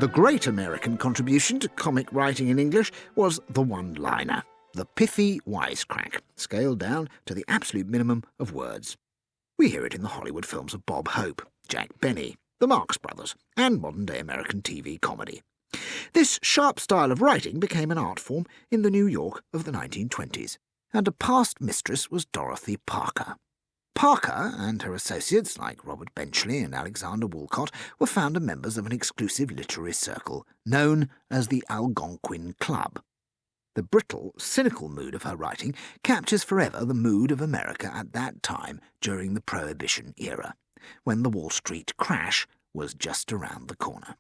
The great American contribution to comic writing in English was the one-liner, the pithy wisecrack, scaled down to the absolute minimum of words. We hear it in the Hollywood films of Bob Hope, Jack Benny, the Marx Brothers, and modern-day American TV comedy. This sharp style of writing became an art form in the New York of the 1920s, and a past mistress was Dorothy Parker. Parker and her associates, like Robert Benchley and Alexander Woolcott, were founder members of an exclusive literary circle known as the Algonquin Club. The brittle, cynical mood of her writing captures forever the mood of America at that time during the Prohibition era, when the Wall Street crash was just around the corner.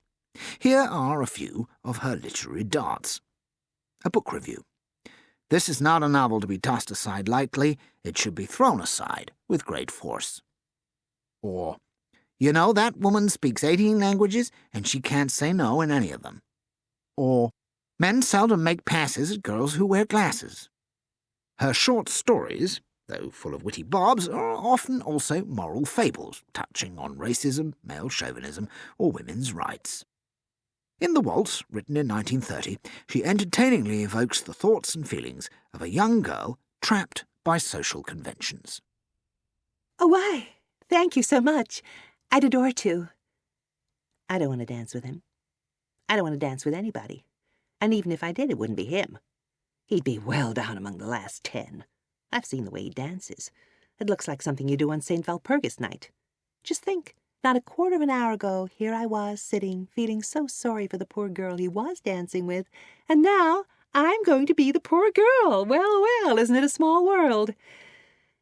Here are a few of her literary darts. A book review. This is not a novel to be tossed aside lightly. It should be thrown aside with great force. Or, you know, that woman speaks 18 languages and she can't say no in any of them. Or, men seldom make passes at girls who wear glasses. Her short stories, though full of witty bobs, are often also moral fables, touching on racism, male chauvinism, or women's rights. In The Waltz, written in 1930, she entertainingly evokes the thoughts and feelings of a young girl trapped by social conventions. Oh, why, thank you so much. I'd adore to. I don't want to dance with him. I don't want to dance with anybody. And even if I did, it wouldn't be him. He'd be well down among the last 10. I've seen the way he dances. It looks like something you do on St. Walpurgis night. Just think. Not a quarter of an hour ago, here I was sitting, feeling so sorry for the poor girl he was dancing with, and now I'm going to be the poor girl. Well, well, isn't it a small world?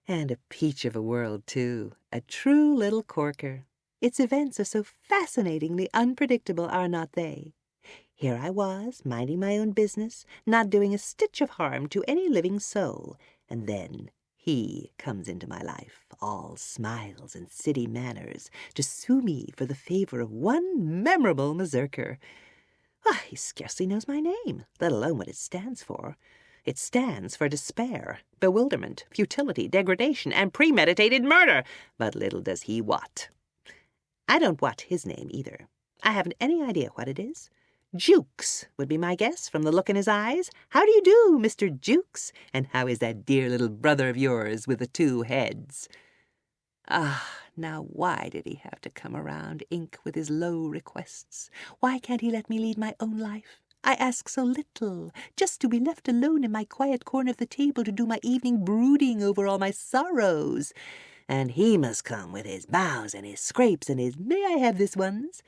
And a peach of a world, too. A true little corker. Its events are so fascinatingly unpredictable, are not they? Here I was, minding my own business, not doing a stitch of harm to any living soul, and then he comes into my life, all smiles and city manners, to sue me for the favor of one memorable mazurker. Why, he scarcely knows my name, let alone what it stands for. It stands for despair, bewilderment, futility, degradation, and premeditated murder. But little does he wot. I don't wot his name either. I haven't any idea what it is. Jukes would be my guess from the look in his eyes. How do you do, Mr. Jukes? And how is that dear little brother of yours with the 2 heads? Ah, now why did he have to come around ink with his low requests? Why can't he let me lead my own life? I ask so little, just to be left alone in my quiet corner of the table to do my evening brooding over all my sorrows. And he must come with his bows and his scrapes and his may I have this ones?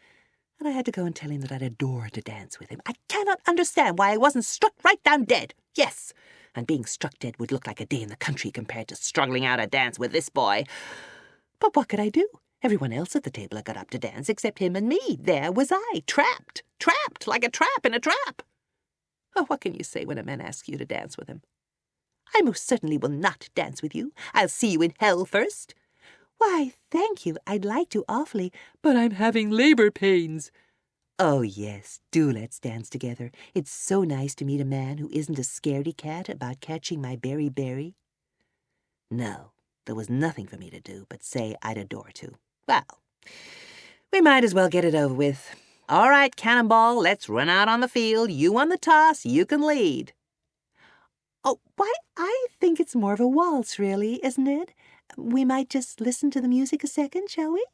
And I had to go and tell him that I'd adore to dance with him. I cannot understand why I wasn't struck right down dead. Yes, and being struck dead would look like a day in the country compared to struggling out a dance with this boy. But what could I do? Everyone else at the table had got up to dance except him and me. There was I, trapped like a trap in a trap. Oh, what can you say when a man asks you to dance with him? I most certainly will not dance with you. I'll see you in hell first. Why, thank you, I'd like to awfully, but I'm having labor pains. Oh, yes, do let's dance together. It's so nice to meet a man who isn't a scaredy cat about catching my berry. No, there was nothing for me to do but say I'd adore to. Well, we might as well get it over with. All right, Cannonball, let's run out on the field. You won the toss, you can lead. Oh, why, I think it's more of a waltz, really, isn't it? We might just listen to the music a second, shall we?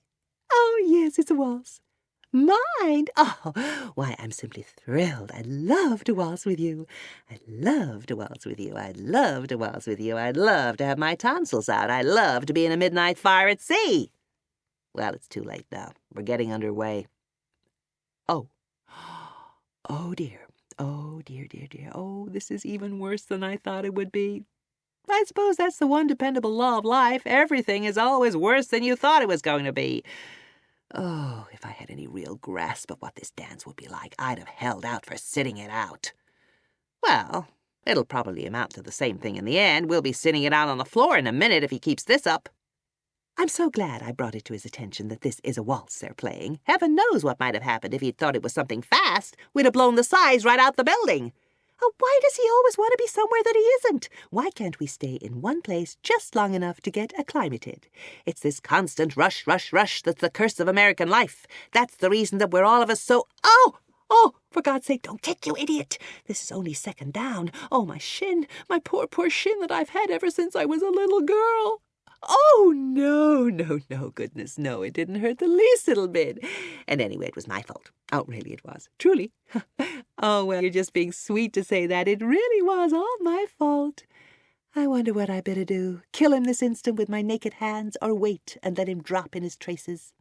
Oh, yes, it's a waltz. Mind? Oh, why, I'm simply thrilled. I'd love to waltz with you. I'd love to waltz with you. I'd love to waltz with you. I'd love to have my tonsils out. I'd love to be in a midnight fire at sea. Well, it's too late now. We're getting underway. Oh. Oh, dear. Oh, dear. Oh, this is even worse than I thought it would be. I suppose that's the one dependable law of life. Everything is always worse than you thought it was going to be. Oh, if I had any real grasp of what this dance would be like, I'd have held out for sitting it out. Well, it'll probably amount to the same thing in the end. We'll be sitting it out on the floor in a minute if he keeps this up. I'm so glad I brought it to his attention that this is a waltz they're playing. Heaven knows what might have happened if he'd thought it was something fast. We'd have blown the sides right out the building. Oh, why does he always want to be somewhere that he isn't? Why can't we stay in one place just long enough to get acclimated? It's this constant rush that's the curse of American life. That's the reason that we're all of us so... Oh, Oh, for God's sake, don't kick, you idiot! This is only second down. Oh, my shin, my poor, poor shin that I've had ever since I was a little girl. Oh, no, goodness, no, it didn't hurt the least little bit. And anyway, it was my fault. Oh, really, it was. Truly. Oh, well, you're just being sweet to say that. It really was all my fault. I wonder what I better do. Kill him this instant with my naked hands, or wait and let him drop in his traces.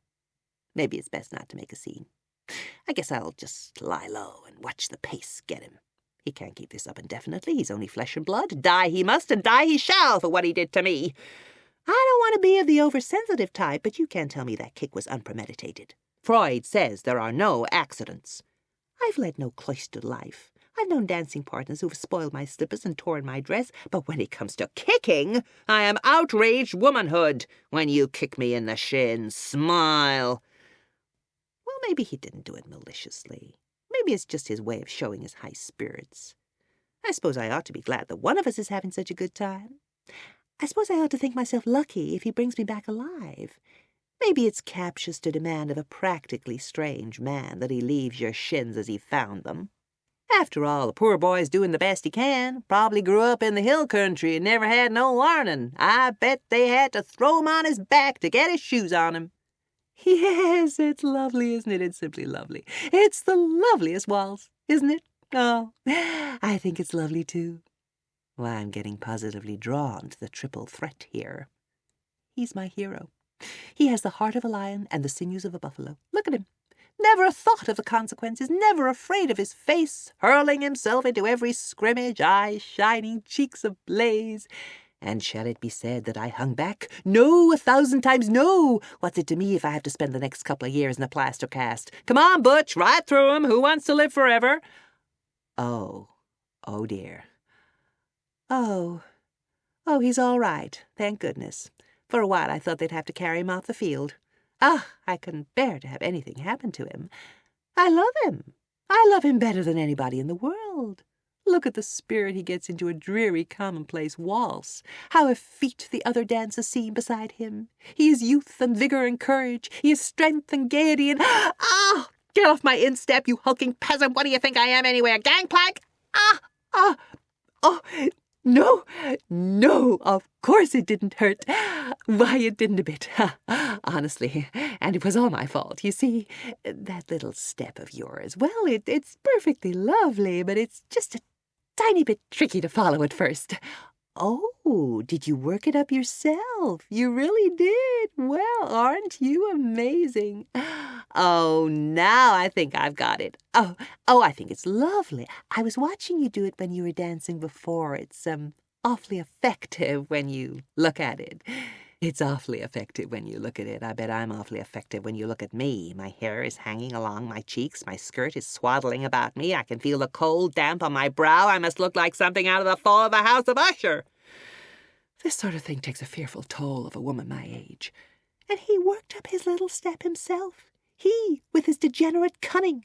Maybe it's best not to make a scene. I guess I'll just lie low and watch the pace get him. He can't keep this up indefinitely. He's only flesh and blood. Die he must, and die he shall for what he did to me. I don't want to be of the oversensitive type, but you can't tell me that kick was unpremeditated. Freud says there are no accidents. I've led no cloistered life. I've known dancing partners who've spoiled my slippers and torn my dress, but when it comes to kicking, I am outraged womanhood. When you kick me in the shin, smile. Well, maybe he didn't do it maliciously. Maybe it's just his way of showing his high spirits. I suppose I ought to be glad that one of us is having such a good time. I suppose I ought to think myself lucky if he brings me back alive. Maybe it's captious to demand of a practically strange man that he leaves your shins as he found them. After all, the poor boy's doing the best he can. Probably grew up in the hill country and never had no learning. I bet they had to throw him on his back to get his shoes on him. Yes, it's lovely, isn't it? It's simply lovely. It's the loveliest waltz, isn't it? Oh, I think it's lovely, too. Why, I'm getting positively drawn to the triple threat here. He's my hero. He has the heart of a lion and the sinews of a buffalo. Look at him. Never a thought of the consequences, never afraid of his face, hurling himself into every scrimmage, eyes shining, cheeks ablaze. And shall it be said that I hung back? No, 1,000 times no! What's it to me if I have to spend the next couple of years in a plaster cast? Come on, Butch, right through him. Who wants to live forever? Oh dear. Oh, he's all right, thank goodness. For a while I thought they'd have to carry him off the field. I couldn't bear to have anything happen to him. I love him. I love him better than anybody in the world. Look at the spirit he gets into a dreary, commonplace waltz. How effete the other dancers seem beside him. He is youth and vigour and courage. He is strength and gaiety and... Get off my instep, you hulking peasant! What do you think I am anyway, a gangplank? No, of course it didn't hurt. Why, it didn't a bit. Honestly, and it was all my fault. You see, that little step of yours, well, it's perfectly lovely, but it's just a tiny bit tricky to follow at first. Oh, did you work it up yourself? You really did. Well, aren't you amazing? Oh, now I think I've got it. Oh, I think it's lovely. I was watching you do it when you were dancing before. It's awfully effective when you look at it. It's awfully effective when you look at it. I bet I'm awfully effective when you look at me. My hair is hanging along my cheeks. My skirt is swaddling about me. I can feel the cold damp on my brow. I must look like something out of the fall of the House of Usher. This sort of thing takes a fearful toll of a woman my age. And he worked up his little step himself. He, with his degenerate cunning.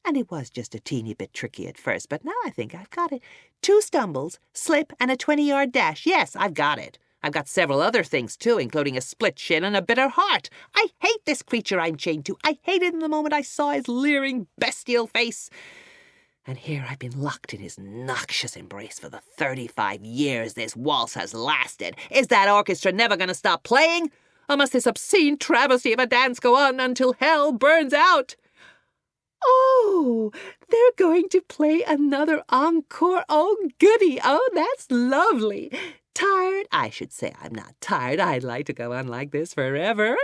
And it was just a teeny bit tricky at first, but now I think I've got it. 2 stumbles, slip, and a 20-yard dash. Yes, I've got it. I've got several other things, too, including a split shin and a bitter heart. I hate this creature I'm chained to. I hated him the moment I saw his leering, bestial face. And here I've been locked in his noxious embrace for the 35 years this waltz has lasted. Is that orchestra never going to stop playing? Or must this obscene travesty of a dance go on until hell burns out? Oh, they're going to play another encore. Oh, goody. Oh, that's lovely. Tired? I should say I'm not tired. I'd like to go on like this forever.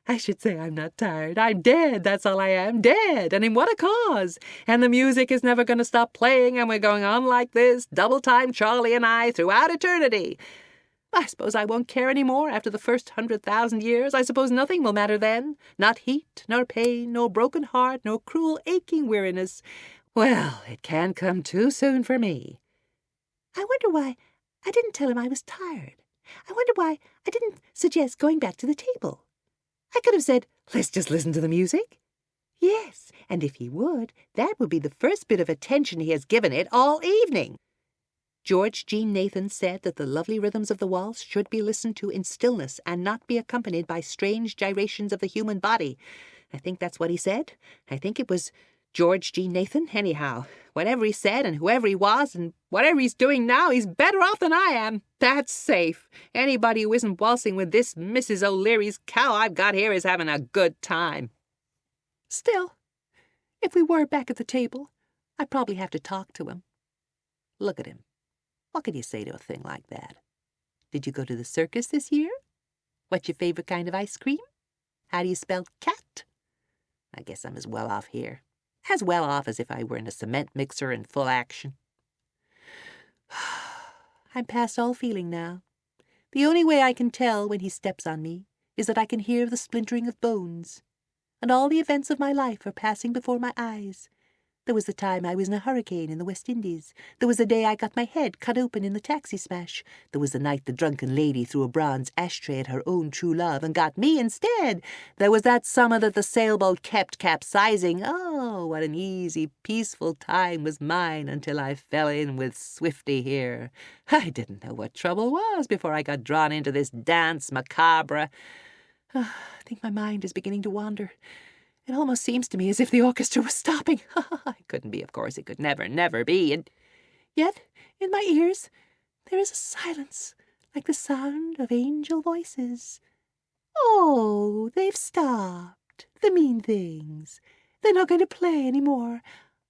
I should say I'm not tired. I'm dead. That's all I am. Dead. And in what a cause. And the music is never going to stop playing, and we're going on like this, double-time Charlie and I, throughout eternity. I suppose I won't care any more after the first 100,000 years. I suppose nothing will matter then. Not heat, nor pain, nor broken heart, nor cruel aching weariness. Well, it can't come too soon for me. I wonder why I didn't tell him I was tired. I wonder why I didn't suggest going back to the table. I could have said, let's just listen to the music. Yes, and if he would, that would be the first bit of attention he has given it all evening. George Jean Nathan said that the lovely rhythms of the waltz should be listened to in stillness and not be accompanied by strange gyrations of the human body. I think that's what he said. I think it was George G. Nathan, anyhow. Whatever he said and whoever he was and whatever he's doing now, he's better off than I am. That's safe. Anybody who isn't waltzing with this Mrs. O'Leary's cow I've got here is having a good time. Still, if we were back at the table, I'd probably have to talk to him. Look at him. What could you say to a thing like that? Did you go to the circus this year? What's your favorite kind of ice cream? How do you spell cat? I guess I'm as well off here. As well off as if I were in a cement mixer in full action. I'm past all feeling now. The only way I can tell when he steps on me is that I can hear the splintering of bones. And all the events of my life are passing before my eyes. There was the time I was in a hurricane in the West Indies. There was the day I got my head cut open in the taxi smash. There was the night the drunken lady threw a bronze ashtray at her own true love and got me instead. There was that summer that the sailboat kept capsizing. Oh, what an easy, peaceful time was mine until I fell in with Swifty here. I didn't know what trouble was before I got drawn into this dance macabre. I think my mind is beginning to wander. It almost seems to me as if the orchestra was stopping. It couldn't be, of course. It could never, never be. And yet, in my ears, there is a silence, like the sound of angel voices. Oh, they've stopped. The mean things. They're not going to play any more.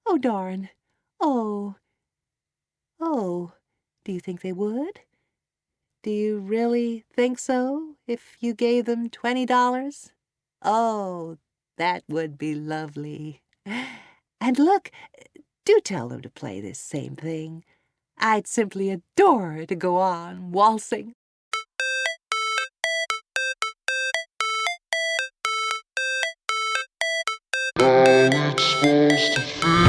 Oh, darn. Oh. Oh, do you think they would? Do you really think so, if you gave them $20? Oh, that would be lovely. And look, do tell them to play this same thing. I'd simply adore to go on waltzing. How it's supposed to feel.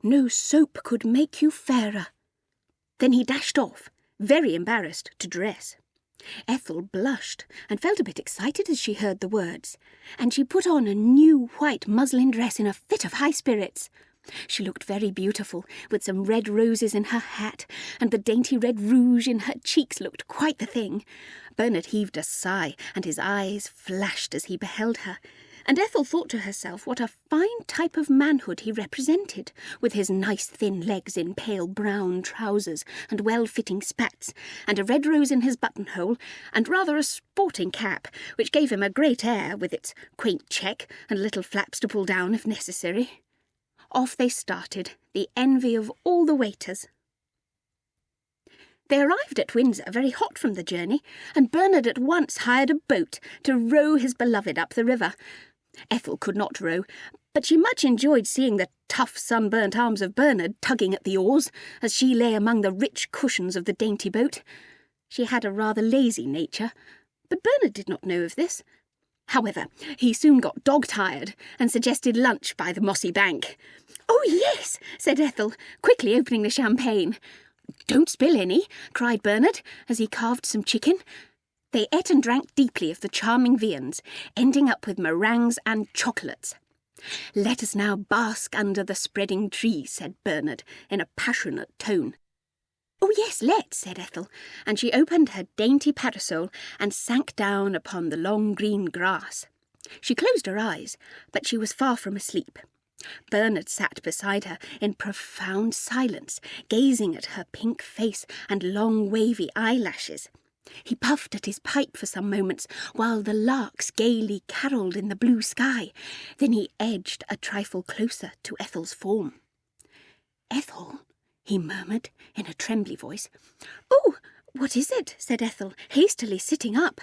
No soap could make you fairer. Then he dashed off, very embarrassed, to dress. Ethel blushed and felt a bit excited as she heard the words, and she put on a new white muslin dress in a fit of high spirits. She looked very beautiful, with some red roses in her hat, and the dainty red rouge in her cheeks looked quite the thing. Bernard heaved a sigh, and his eyes flashed as he beheld her, and Ethel thought to herself what a fine type of manhood he represented, with his nice thin legs in pale brown trousers and well-fitting spats, and a red rose in his buttonhole, and rather a sporting cap, which gave him a great air, with its quaint check and little flaps to pull down if necessary. Off they started, the envy of all the waiters. They arrived at Windsor very hot from the journey, and Bernard at once hired a boat to row his beloved up the river. Ethel could not row, but she much enjoyed seeing the tough sunburnt arms of Bernard tugging at the oars as she lay among the rich cushions of the dainty boat. She had a rather lazy nature, but Bernard did not know of this. However, he soon got dog-tired and suggested lunch by the mossy bank. "Oh, yes," said Ethel, quickly opening the champagne. "Don't spill any," cried Bernard, as he carved some chicken. They ate and drank deeply of the charming viands, ending up with meringues and chocolates. "Let us now bask under the spreading trees," said Bernard, in a passionate tone. "Oh, yes, let's," said Ethel, and she opened her dainty parasol and sank down upon the long green grass. She closed her eyes, but she was far from asleep. Bernard sat beside her in profound silence, gazing at her pink face and long wavy eyelashes. He puffed at his pipe for some moments, while the larks gaily carolled in the blue sky. Then he edged a trifle closer to Ethel's form. "Ethel," he murmured in a trembly voice. "Oh, what is it?" said Ethel, hastily sitting up.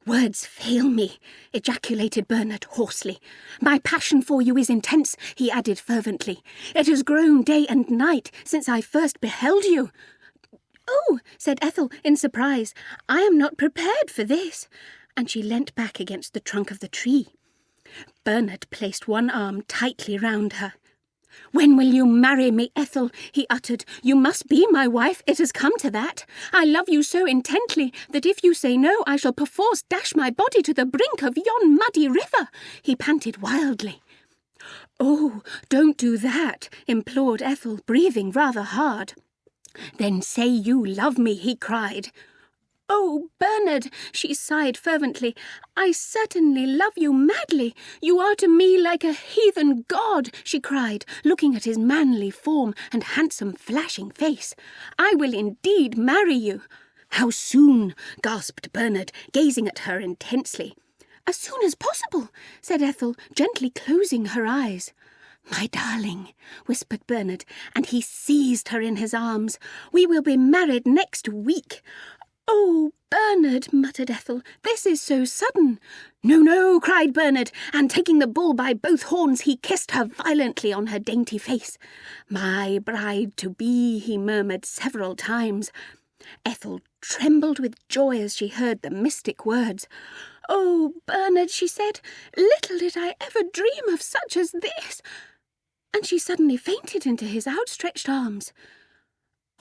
"Words fail me," ejaculated Bernard hoarsely. "My passion for you is intense," he added fervently. "It has grown day and night since I first beheld you." "Oh," said Ethel in surprise, "I am not prepared for this," and she leant back against the trunk of the tree. Bernard placed one arm tightly round her. "When will you marry me, Ethel?" he uttered. "You must be my wife. It has come to that. I love you so intently that if you say no, I shall perforce dash my body to the brink of yon muddy river," he panted wildly. "Oh, don't do that," implored Ethel, breathing rather hard. "Then say you love me," he cried. "Oh, Bernard," she sighed fervently, "I certainly love you madly. You are to me like a heathen god," she cried, looking at his manly form and handsome flashing face. "I will indeed marry you." "How soon?" gasped Bernard, gazing at her intensely. "As soon as possible," said Ethel, gently closing her eyes. "My darling," whispered Bernard, and he seized her in his arms. "We will be married next week." "Oh, Bernard," muttered Ethel, "this is so sudden." "No, no," cried Bernard, and taking the bull by both horns, he kissed her violently on her dainty face. "My bride-to-be," he murmured several times. Ethel trembled with joy as she heard the mystic words. "Oh, Bernard," she said, "little did I ever dream of such as this." And she suddenly fainted into his outstretched arms.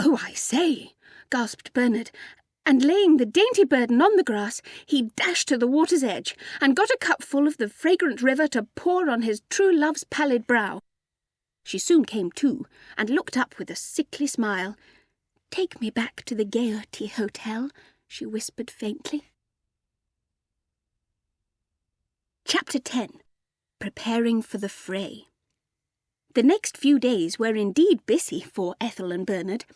"Oh, I say," gasped Bernard, and laying the dainty burden on the grass, he dashed to the water's edge and got a cupful of the fragrant river to pour on his true love's pallid brow. She soon came to and looked up with a sickly smile. "Take me back to the Gaiety Hotel," she whispered faintly. Chapter 10. Preparing for the Fray. The next few days were indeed busy for Ethel and Bernard.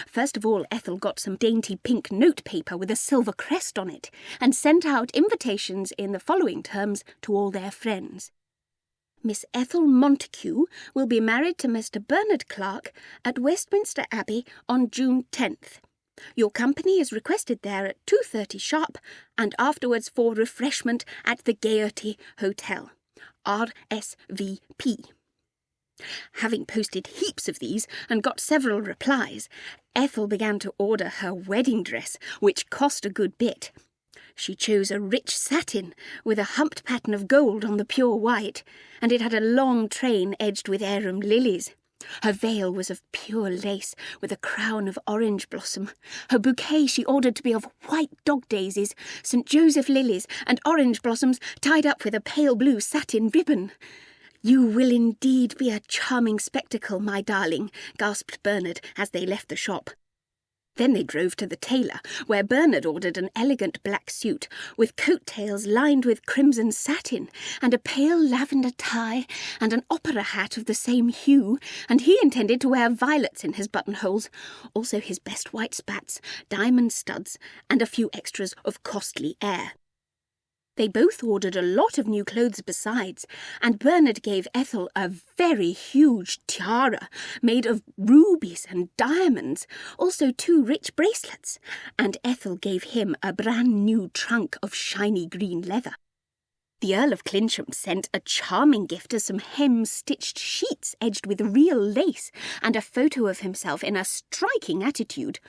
First of all, Ethel got some dainty pink notepaper with a silver crest on it, and sent out invitations in the following terms to all their friends. "Miss Ethel Montague will be married to Mr. Bernard Clark at Westminster Abbey on June 10th. Your company is requested there at 2:30 sharp, and afterwards for refreshment at the Gaiety Hotel. RSVP." Having posted heaps of these and got several replies, Ethel began to order her wedding dress, which cost a good bit. She chose a rich satin with a humped pattern of gold on the pure white, and it had a long train edged with arum lilies. Her veil was of pure lace, with a crown of orange blossom. Her bouquet she ordered to be of white dog daisies, St. Joseph lilies, and orange blossoms tied up with a pale blue satin ribbon. "You will indeed be a charming spectacle, my darling," gasped Bernard as they left the shop. Then they drove to the tailor, where Bernard ordered an elegant black suit with coat-tails lined with crimson satin, and a pale lavender tie, and an opera hat of the same hue, and he intended to wear violets in his buttonholes, also his best white spats, diamond studs, and a few extras of costly air. They both ordered a lot of new clothes besides, and Bernard gave Ethel a very huge tiara made of rubies and diamonds, also 2 rich bracelets, and Ethel gave him a brand new trunk of shiny green leather. The Earl of Clincham sent a charming gift of some hem-stitched sheets edged with real lace, and a photo of himself in a striking attitude.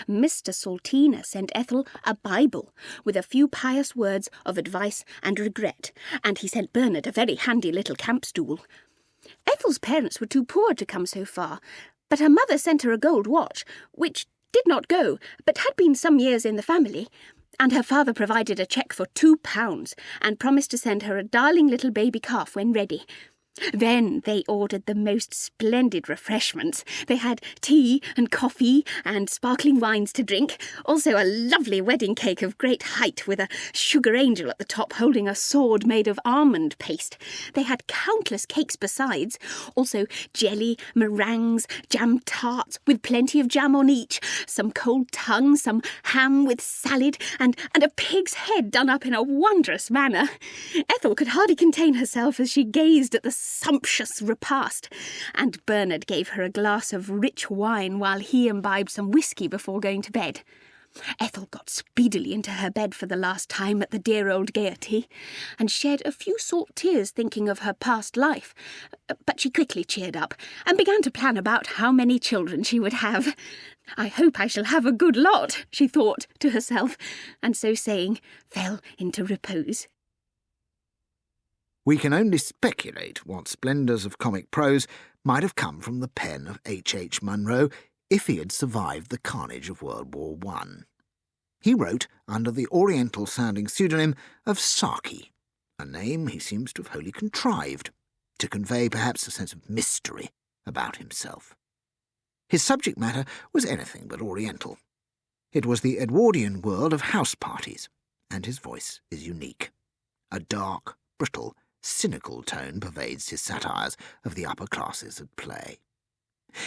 Mr. Saltina sent Ethel a Bible with a few pious words of advice and regret, and he sent Bernard a very handy little camp stool. Ethel's parents were too poor to come so far, but her mother sent her a gold watch, which did not go, but had been some years in the family, and her father provided a cheque for £2 and promised to send her a darling little baby calf when ready. Then they ordered the most splendid refreshments. They had tea and coffee and sparkling wines to drink, also a lovely wedding cake of great height with a sugar angel at the top holding a sword made of almond paste. They had countless cakes besides, also jelly, meringues, jam tarts with plenty of jam on each, some cold tongue, some ham with salad, and a pig's head done up in a wondrous manner. Ethel could hardly contain herself as she gazed at the sumptuous repast, and Bernard gave her a glass of rich wine while he imbibed some whisky before going to bed. Ethel got speedily into her bed for the last time at the dear old Gaiety, and shed a few salt tears thinking of her past life, but she quickly cheered up and began to plan about how many children she would have. "I hope I shall have a good lot," she thought to herself, and so saying, fell into repose. We can only speculate what splendours of comic prose might have come from the pen of H. Munro if he had survived the carnage of World War I. He wrote under the Oriental-sounding pseudonym of Saki, a name he seems to have wholly contrived, to convey perhaps a sense of mystery about himself. His subject matter was anything but Oriental. It was the Edwardian world of house parties, and his voice is unique. A dark, brittle, cynical tone pervades his satires of the upper classes at play.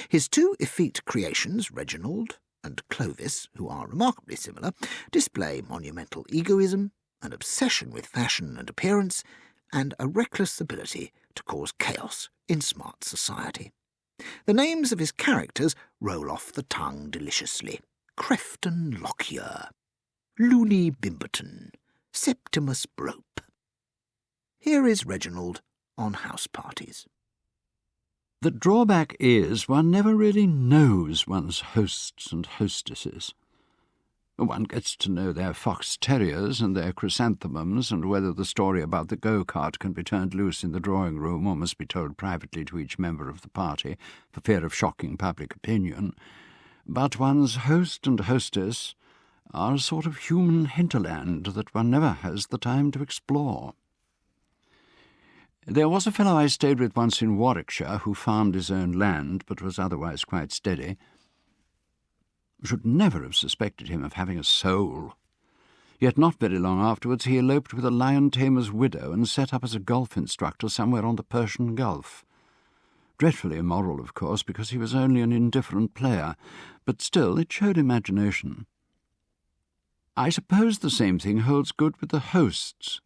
His 2 effete creations, Reginald and Clovis, who are remarkably similar, display monumental egoism, an obsession with fashion and appearance, and a reckless ability to cause chaos in smart society. The names of his characters roll off the tongue deliciously. Crefton Lockyer, Looney Bimberton, Septimus Brope. Here is Reginald on house parties. The drawback is one never really knows one's hosts and hostesses. One gets to know their fox terriers and their chrysanthemums, and whether the story about the go-kart can be turned loose in the drawing-room or must be told privately to each member of the party for fear of shocking public opinion. But one's host and hostess are a sort of human hinterland that one never has the time to explore. There was a fellow I stayed with once in Warwickshire who farmed his own land, but was otherwise quite steady. Should never have suspected him of having a soul. Yet not very long afterwards he eloped with a lion-tamer's widow and set up as a golf instructor somewhere on the Persian Gulf. Dreadfully immoral, of course, because he was only an indifferent player, but still it showed imagination. I suppose the same thing holds good with the hosts.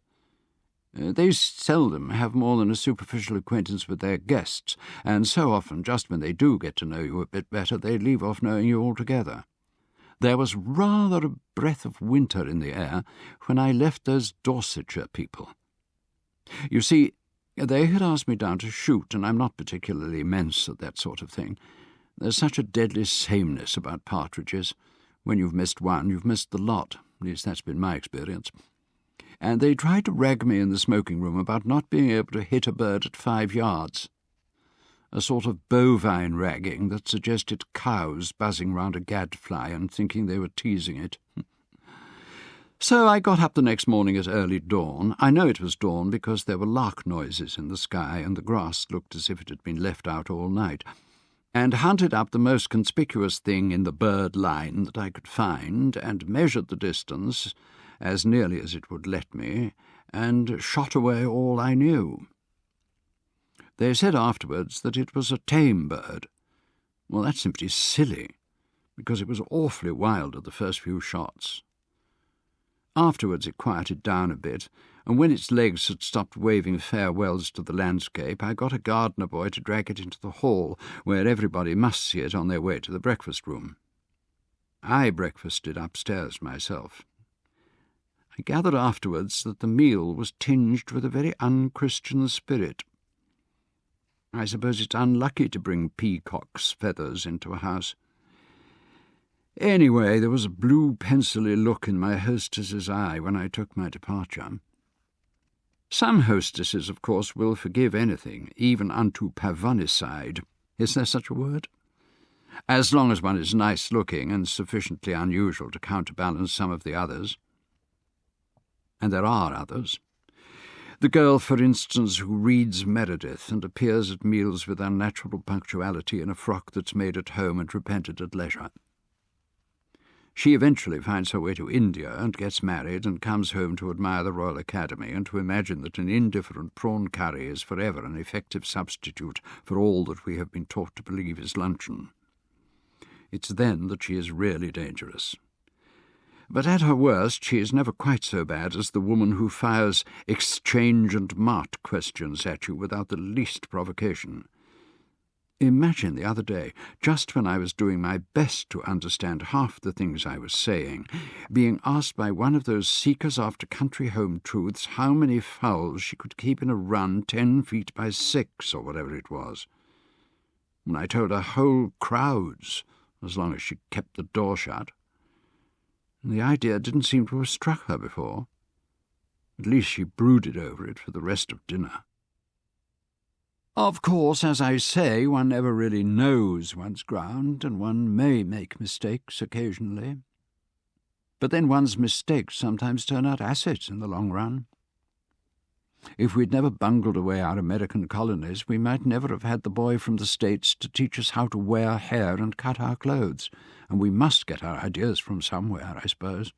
They seldom have more than a superficial acquaintance with their guests, and so often, just when they do get to know you a bit better, they leave off knowing you altogether. There was rather a breath of winter in the air when I left those Dorsetshire people. You see, they had asked me down to shoot, and I'm not particularly immense at that sort of thing. There's such a deadly sameness about partridges. When you've missed one, you've missed the lot. At least that's been my experience. And they tried to rag me in the smoking room about not being able to hit a bird at 5 yards. a sort of bovine ragging that suggested cows buzzing round a gadfly and thinking they were teasing it. So I got up the next morning at early dawn. I know it was dawn because there were lark noises in the sky and the grass looked as if it had been left out all night, and hunted up the most conspicuous thing in the bird line that I could find, and measured the distance, as nearly as it would let me, and shot away all I knew. They said afterwards that it was a tame bird. Well, that's simply silly, because it was awfully wild at the first few shots. Afterwards it quieted down a bit, and when its legs had stopped waving farewells to the landscape, I got a gardener boy to drag it into the hall, where everybody must see it on their way to the breakfast room. I breakfasted upstairs myself. I gathered afterwards that the meal was tinged with a very unchristian spirit. I suppose it's unlucky to bring peacock's feathers into a house. Anyway, there was a blue pencil-y look in my hostess's eye when I took my departure. Some hostesses, of course, will forgive anything, even unto pavonicide. Is there such a word? As long as one is nice-looking and sufficiently unusual to counterbalance some of the others. And there are others. The girl, for instance, who reads Meredith and appears at meals with unnatural punctuality in a frock that's made at home and repented at leisure. She eventually finds her way to India and gets married and comes home to admire the Royal Academy and to imagine that an indifferent prawn curry is forever an effective substitute for all that we have been taught to believe is luncheon. It's then that she is really dangerous. But at her worst she is never quite so bad as the woman who fires exchange and mart questions at you without the least provocation. Imagine the other day, just when I was doing my best to understand half the things I was saying, being asked by one of those seekers after country home truths how many fowls she could keep in a run 10 feet by 6, or whatever it was. And I told her whole crowds, as long as she kept the door shut. And the idea didn't seem to have struck her before. At least she brooded over it for the rest of dinner. Of course, as I say, one never really knows one's ground, and one may make mistakes occasionally. But then one's mistakes sometimes turn out assets in the long run. If we'd never bungled away our American colonies, we might never have had the boy from the States to teach us how to wear hair and cut our clothes, and we must get our ideas from somewhere, I suppose.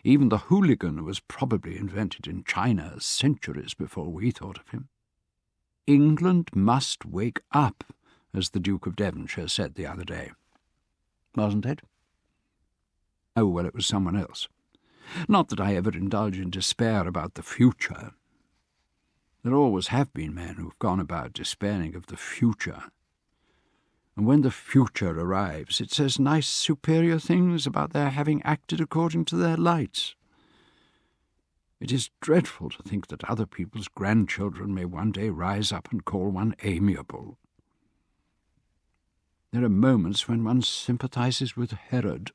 Even the hooligan was probably invented in China centuries before we thought of him. England must wake up, as the Duke of Devonshire said the other day. Wasn't it? Oh, well, it was someone else. Not that I ever indulge in despair about the future. There always have been men who've gone about despairing of the future. And when the future arrives, it says nice, superior things about their having acted according to their lights. It is dreadful to think that other people's grandchildren may one day rise up and call one amiable. There are moments when one sympathizes with Herod.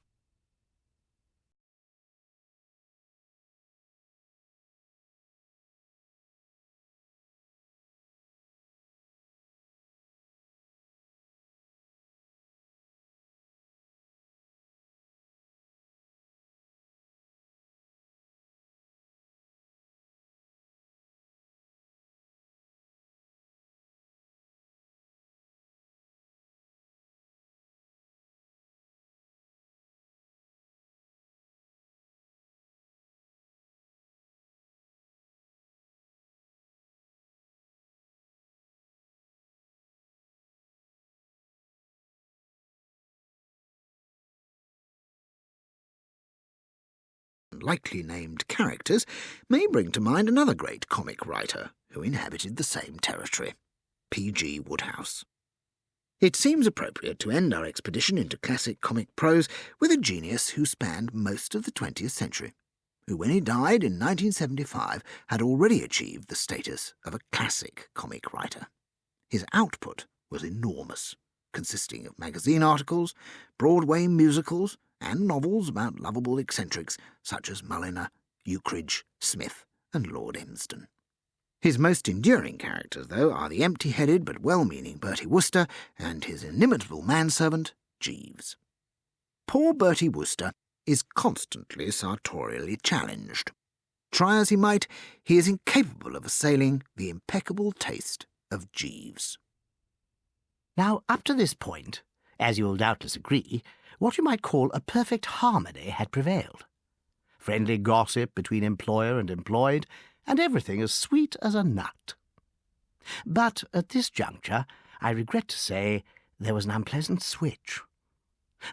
Likely named characters may bring to mind another great comic writer who inhabited the same territory, P.G. Wodehouse. It seems appropriate to end our expedition into classic comic prose with a genius who spanned most of the 20th century, who when he died in 1975 had already achieved the status of a classic comic writer. His output was enormous, consisting of magazine articles, Broadway musicals, and novels about lovable eccentrics such as Mulliner, Eucridge, Smith, and Lord Emsden. His most enduring characters, though, are the empty-headed but well-meaning Bertie Wooster and his inimitable manservant, Jeeves. Poor Bertie Wooster is constantly sartorially challenged. Try as he might, he is incapable of assailing the impeccable taste of Jeeves. Now, up to this point, as you will doubtless agree, what you might call a perfect harmony had prevailed. Friendly gossip between employer and employed, and everything as sweet as a nut. But at this juncture, I regret to say, there was an unpleasant switch.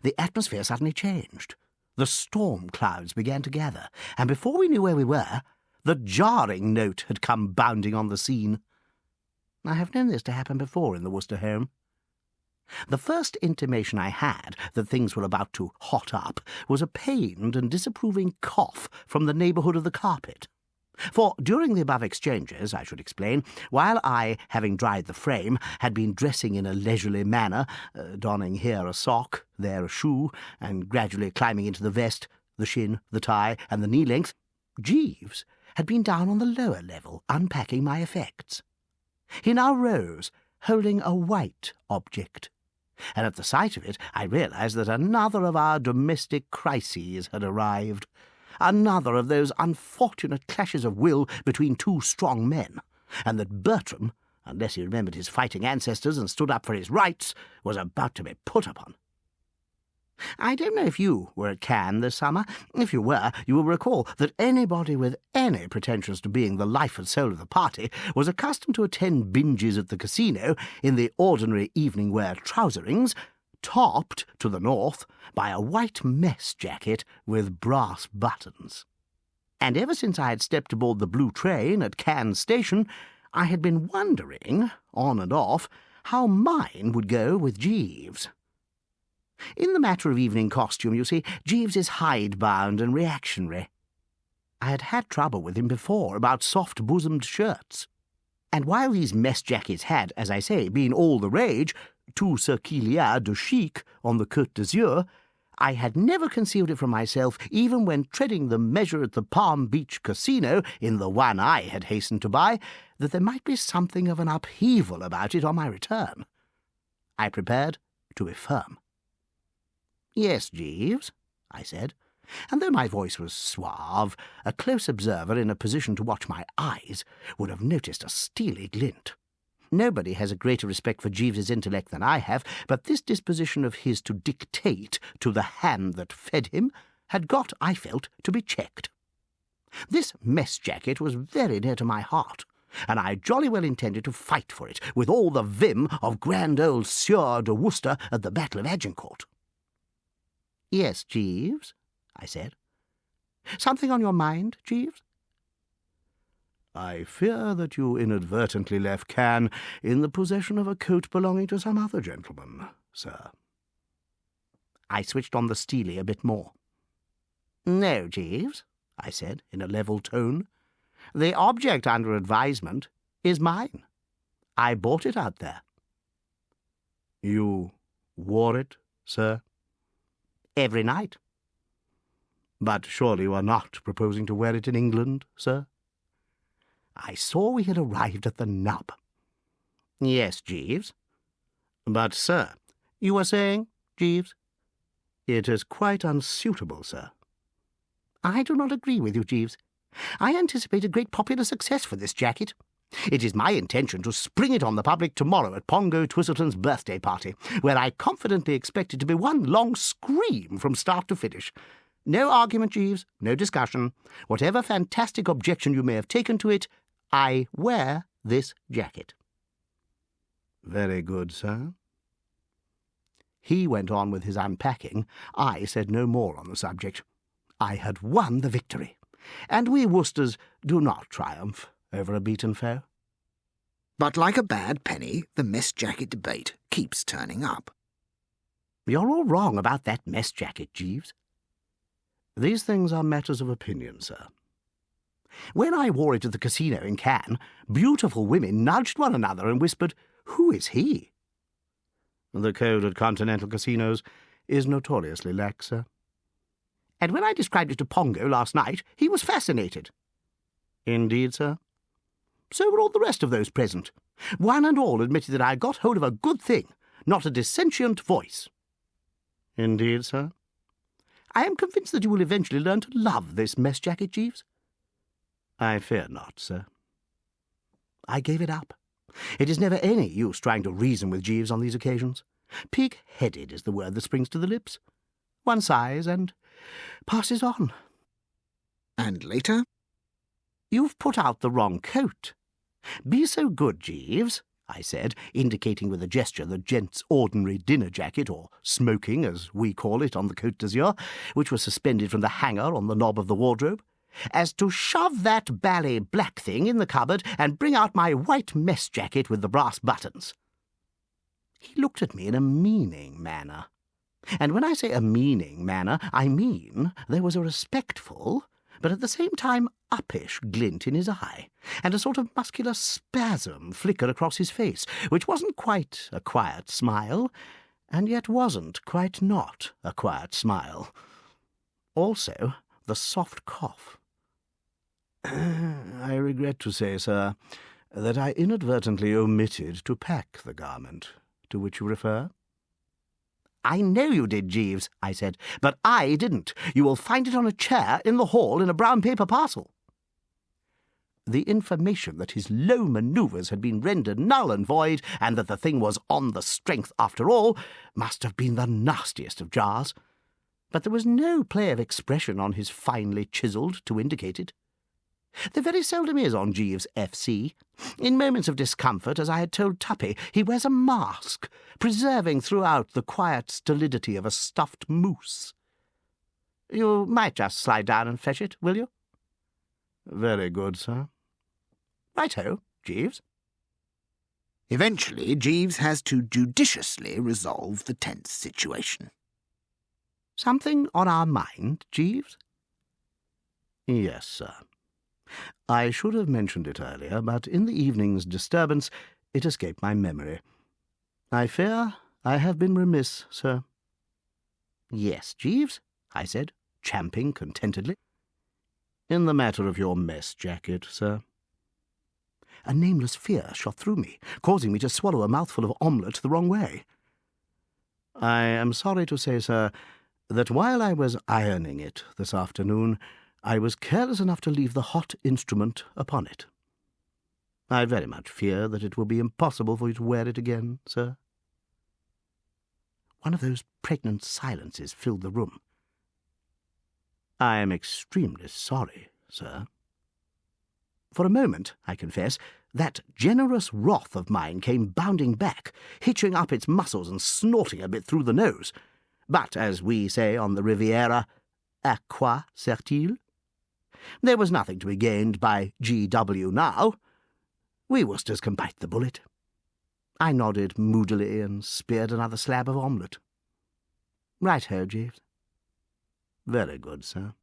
The atmosphere suddenly changed. The storm clouds began to gather, and before we knew where we were, the jarring note had come bounding on the scene. I have known this to happen before in the Wooster home. The first intimation I had that things were about to hot up was a pained and disapproving cough from the neighbourhood of the carpet. For during the above exchanges, I should explain, while I, having dried the frame, had been dressing in a leisurely manner, donning here a sock, there a shoe, and gradually climbing into the vest, the shin, the tie, and the knee-length, Jeeves had been down on the lower level, unpacking my effects. He now rose, holding a white object, and at the sight of it I realized that another of our domestic crises had arrived. Another of those unfortunate clashes of will between two strong men, and that Bertram, unless he remembered his fighting ancestors and stood up for his rights, was about to be put upon. I don't know if you were at Cannes this summer. If you were, you will recall that anybody with any pretensions to being the life and soul of the party was accustomed to attend binges at the casino in the ordinary evening wear trouserings, topped to the north by a white mess jacket with brass buttons. And ever since I had stepped aboard the blue train at Cannes station, I had been wondering, on and off, how mine would go with Jeeves. In the matter of evening costume, you see, Jeeves is hidebound and reactionary. I had had trouble with him before about soft-bosomed shirts. And while these mess jackets had, as I say, been all the rage, tout ce qu'il y a de chic on the Côte d'Azur, I had never concealed it from myself, even when treading the measure at the Palm Beach Casino, in the one I had hastened to buy, that there might be something of an upheaval about it on my return. I prepared to be firm. "Yes, Jeeves," I said, and though my voice was suave, a close observer in a position to watch my eyes would have noticed a steely glint. Nobody has a greater respect for Jeeves's intellect than I have, but this disposition of his to dictate to the hand that fed him had got, I felt, to be checked. This mess jacket was very near to my heart, and I jolly well intended to fight for it with all the vim of grand old Sieur de Wooster at the Battle of Agincourt. "Yes, Jeeves," I said. "Something on your mind, Jeeves?" "I fear that you inadvertently left Cannes in the possession of a coat belonging to some other gentleman, sir." I switched on the Steely a bit more. "No, Jeeves," I said in a level tone. "The object under advisement is mine. I bought it out there." "You wore it, sir?" "Every night." "But surely you are not proposing to wear it in England, sir?" I saw we had arrived at the nub. "Yes, Jeeves." "But, sir—" "You were saying, Jeeves?" "It is quite unsuitable, sir." "I do not agree with you, Jeeves. I anticipate a great popular success for this jacket. It is my intention to spring it on the public tomorrow at Pongo Twistleton's birthday party, where I confidently expect it to be one long scream from start to finish. No argument, Jeeves, no discussion. Whatever fantastic objection you may have taken to it, I wear this jacket." "Very good, sir." He went on with his unpacking. I said no more on the subject. I had won the victory, and we Woosters do not triumph over a beaten foe. But like a bad penny, the mess jacket debate keeps turning up. "You're all wrong about that mess jacket, Jeeves." "These things are matters of opinion, sir." "When I wore it at the casino in Cannes, beautiful women nudged one another and whispered, 'Who is he?'" "The code at continental casinos is notoriously lax, sir." "And when I described it to Pongo last night, he was fascinated." "Indeed, sir?" So were all the rest of those present. One and all admitted that I got hold of a good thing, not a dissentient voice. Indeed, sir. I am convinced that you will eventually learn to love this mess jacket, Jeeves. I fear not, sir. I gave it up. It is never any use trying to reason with Jeeves on these occasions. Pig-headed is the word that springs to the lips. One sighs and passes on. And later? You've put out the wrong coat. Be so good, Jeeves, I said, indicating with a gesture the gent's ordinary dinner jacket, or smoking, as we call it on the Côte d'Azur, which was suspended from the hanger on the knob of the wardrobe, as to shove that bally black thing in the cupboard and bring out my white mess jacket with the brass buttons. He looked at me in a meaning manner. And when I say a meaning manner, I mean there was a respectful, but at the same time uppish glint in his eye, and a sort of muscular spasm flickered across his face, which wasn't quite a quiet smile, and yet wasn't quite not a quiet smile. Also, the soft cough. I regret to say, sir, that I inadvertently omitted to pack the garment to which you refer. I know you did, Jeeves, I said, but I didn't. You will find it on a chair in the hall in a brown paper parcel. The information that his low manoeuvres had been rendered null and void, and that the thing was on the strength after all, must have been the nastiest of jars. But there was no play of expression on his finely chiselled to indicate it. There very seldom is on Jeeves F.C. In moments of discomfort, as I had told Tuppy, he wears a mask, preserving throughout the quiet stolidity of a stuffed moose. You might just slide down and fetch it, will you? Very good, sir. Right-ho, Jeeves. Eventually, Jeeves has to judiciously resolve the tense situation. Something on our mind, Jeeves? Yes, sir. I should have mentioned it earlier, but in the evening's disturbance it escaped my memory. I fear I have been remiss, sir. Yes, Jeeves, I said, champing contentedly. In the matter of your mess jacket, sir. A nameless fear shot through me, causing me to swallow a mouthful of omelette the wrong way. I am sorry to say, sir, that while I was ironing it this afternoon, I was careless enough to leave the hot instrument upon it. I very much fear that it will be impossible for you to wear it again, sir. One of those pregnant silences filled the room. I am extremely sorry, sir. For a moment, I confess, that generous wrath of mine came bounding back, hitching up its muscles and snorting a bit through the nose. But, as we say on the Riviera, à quoi sert-il? There was nothing to be gained by G.W. now. We Worcesters can bite the bullet. I nodded moodily and speared another slab of omelette. Right-ho, Jeeves. Very good, sir.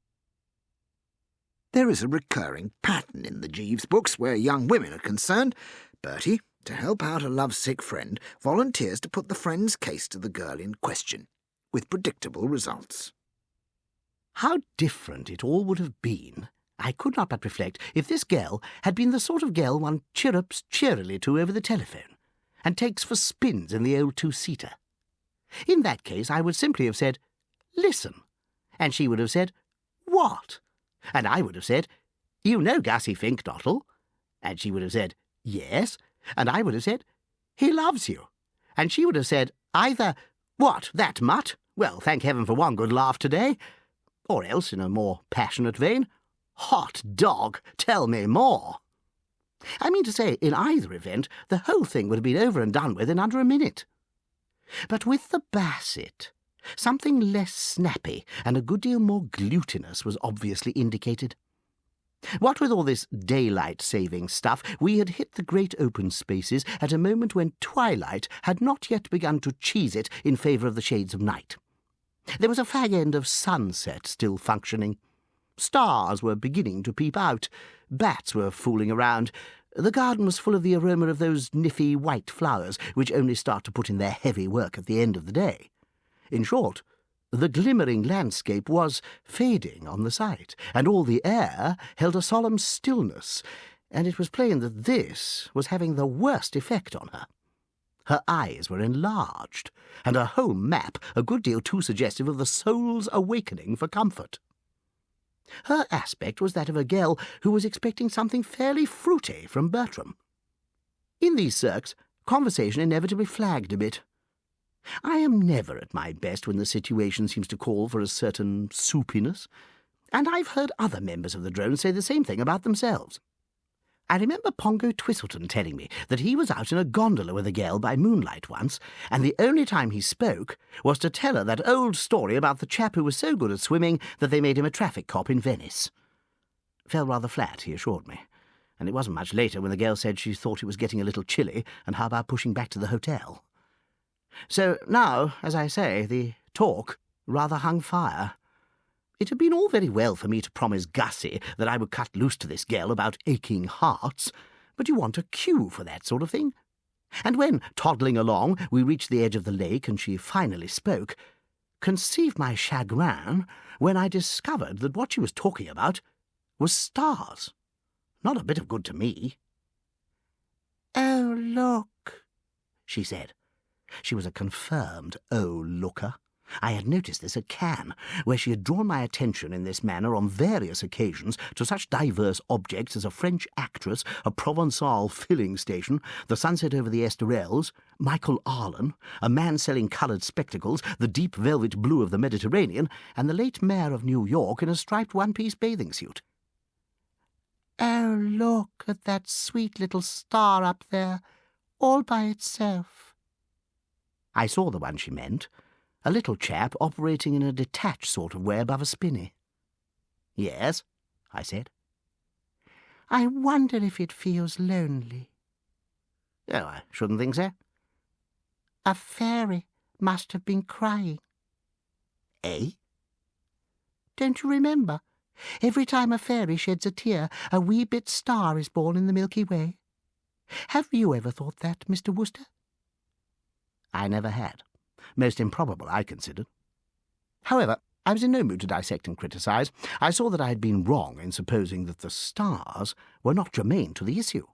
There is a recurring pattern in the Jeeves books where young women are concerned. Bertie, to help out a lovesick friend, volunteers to put the friend's case to the girl in question, with predictable results. How different it all would have been, I could not but reflect, if this girl had been the sort of girl one chirrups cheerily to over the telephone, and takes for spins in the old two-seater. In that case, I would simply have said, "Listen," and she would have said, "What?" And I would have said, "You know Gussie Finknottle," and she would have said, "Yes," and I would have said, "He loves you," and she would have said, either, "What, that mutt? Well, thank heaven for one good laugh today," or else, in a more passionate vein, "Hot dog, tell me more." I mean to say, in either event, the whole thing would have been over and done with in under a minute. But with the Basset, something less snappy and a good deal more glutinous was obviously indicated. What with all this daylight-saving stuff, we had hit the great open spaces at a moment when twilight had not yet begun to cheese it in favour of the shades of night. There was a fag end of sunset still functioning. Stars were beginning to peep out. Bats were fooling around. The garden was full of the aroma of those niffy white flowers which only start to put in their heavy work at the end of the day. In short, the glimmering landscape was fading on the sight, and all the air held a solemn stillness, and it was plain that this was having the worst effect on her. Her eyes were enlarged, and her whole map a good deal too suggestive of the soul's awakening for comfort. Her aspect was that of a girl who was expecting something fairly fruity from Bertram. In these cirques, conversation inevitably flagged a bit. I am never at my best when the situation seems to call for a certain soupiness, and I've heard other members of the drone say the same thing about themselves. I remember Pongo Twistleton telling me that he was out in a gondola with a girl by moonlight once, and the only time he spoke was to tell her that old story about the chap who was so good at swimming that they made him a traffic cop in Venice. Fell rather flat, he assured me, and it wasn't much later when the girl said she thought it was getting a little chilly, and how about pushing back to the hotel. So now, as I say, the talk rather hung fire. It had been all very well for me to promise Gussie that I would cut loose to this girl about aching hearts, but you want a cue for that sort of thing. And when, toddling along, we reached the edge of the lake and she finally spoke, conceive my chagrin when I discovered that what she was talking about was stars. Not a bit of good to me. "Oh, look," she said. She was a confirmed oh-looker. I had noticed this at Cannes, where she had drawn my attention in this manner on various occasions to such diverse objects as a French actress, a Provençal filling station, the sunset over the Estorelles, Michael Arlen, a man selling coloured spectacles, the deep velvet blue of the Mediterranean, and the late mayor of New York in a striped one-piece bathing suit. "Oh, look at that sweet little star up there, all by itself." I saw the one she meant, a little chap operating in a detached sort of way above a spinney. "Yes," I said. "I wonder if it feels lonely." "Oh, I shouldn't think so." "A fairy must have been crying." "Eh?" "Don't you remember? Every time a fairy sheds a tear, a wee bit star is born in the Milky Way. Have you ever thought that, Mr. Wooster?" I never had. Most improbable, I considered. However, I was in no mood to dissect and criticise. I saw that I had been wrong in supposing that the stars were not germane to the issue.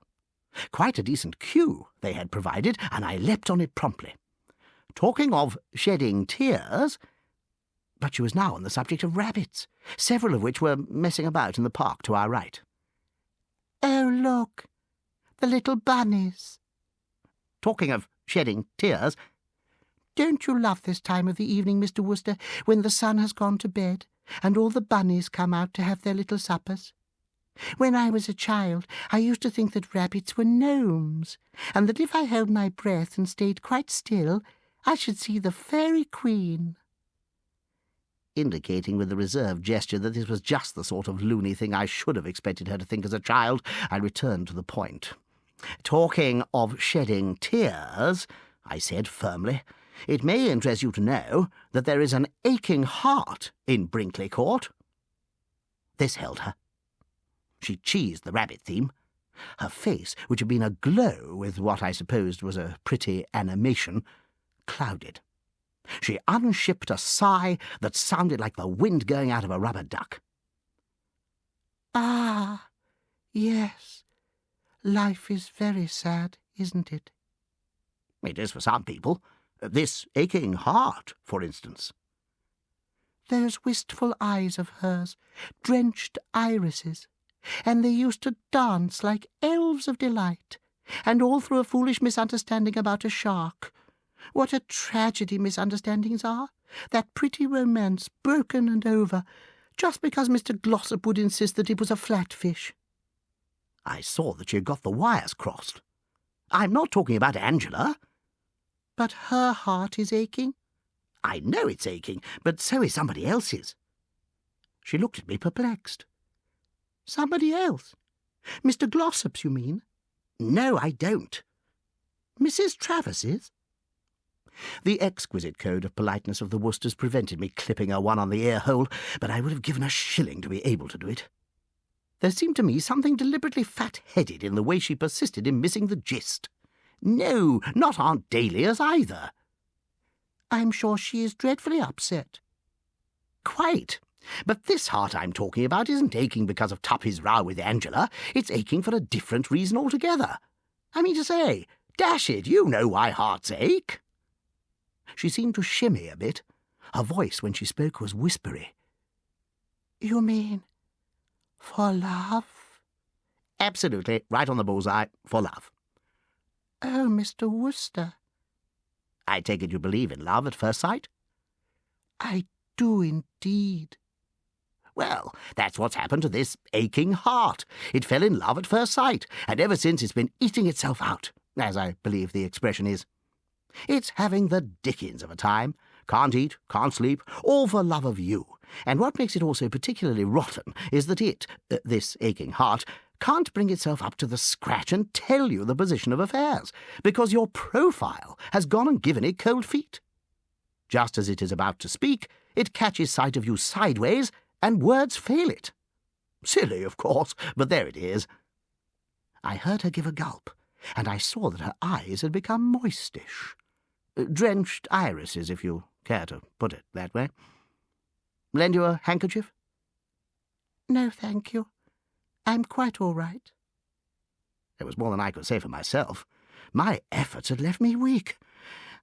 Quite a decent cue they had provided, and I leapt on it promptly. Talking of shedding tears, but she was now on the subject of rabbits, several of which were messing about in the park to our right. "Oh, look, the little bunnies." Talking of shedding tears, don't you love this time of the evening, Mr. Wooster, when the sun has gone to bed and all the bunnies come out to have their little suppers? When I was a child, I used to think that rabbits were gnomes, and that if I held my breath and stayed quite still, I should see the Fairy Queen." Indicating with a reserved gesture that this was just the sort of loony thing I should have expected her to think as a child, I returned to the point. "Talking of shedding tears," I said firmly, "it may interest you to know that there is an aching heart in Brinkley Court." This held her. She cheesed the rabbit theme. Her face, which had been aglow with what I supposed was a pretty animation, clouded. She unshipped a sigh that sounded like the wind going out of a rubber duck. "Ah, yes. Life is very sad, isn't it?" "It is for some people. This aching heart, for instance." "Those wistful eyes of hers, drenched irises, and they used to dance like elves of delight, and all through a foolish misunderstanding about a shark. What a tragedy misunderstandings are! That pretty romance broken and over, just because Mr. Glossop would insist that it was a flatfish." I saw that she had got the wires crossed. "I'm not talking about Angela." "But her heart is aching." "I know it's aching, but so is somebody else's." She looked at me perplexed. "Somebody else? Mr. Glossop's, you mean?" "No, I don't." "Mrs. Travis's?" The exquisite code of politeness of the Woosters prevented me clipping her one on the ear-hole, but I would have given a shilling to be able to do it. There seemed to me something deliberately fat-headed in the way she persisted in missing the gist. No, not Aunt Dahlia's either. "I'm sure she is dreadfully upset." "Quite. But this heart I'm talking about isn't aching because of Tuppy's row with Angela. It's aching for a different reason altogether. I mean to say, dash it, you know why hearts ache. She seemed to shimmy a bit. Her voice, when she spoke, was whispery. You mean for love? Absolutely, right on the bullseye, for love. Oh, Mr. Wooster. I take it you believe in love at first sight? I do indeed. Well, that's what's happened to this aching heart. It fell in love at first sight, and ever since it's been eating itself out, as I believe the expression is. It's having the dickens of a time. Can't eat, can't sleep, all for love of you. And what makes it also particularly rotten is that it, this aching heart, can't bring itself up to the scratch and tell you the position of affairs, because your profile has gone and given it cold feet. Just as it is about to speak, it catches sight of you sideways, and words fail it. Silly, of course, but there it is. I heard her give a gulp, and I saw that her eyes had become moistish. Drenched irises, if you care to put it that way. Lend you a handkerchief? No, thank you. I'm quite all right. It was more than I could say for myself. My efforts had left me weak.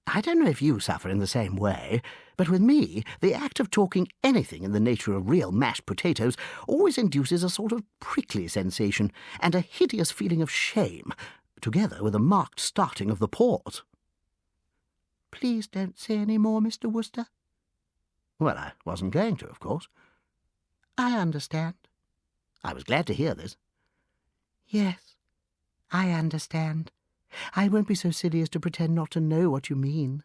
I don't know if you suffer in the same way, but with me, the act of talking anything in the nature of real mashed potatoes always induces a sort of prickly sensation and a hideous feeling of shame, together with a marked starting of the pores. Please don't say any more, Mr. Wooster. Well, I wasn't going to, of course. I understand. I was glad to hear this. Yes, I understand. I won't be so silly as to pretend not to know what you mean.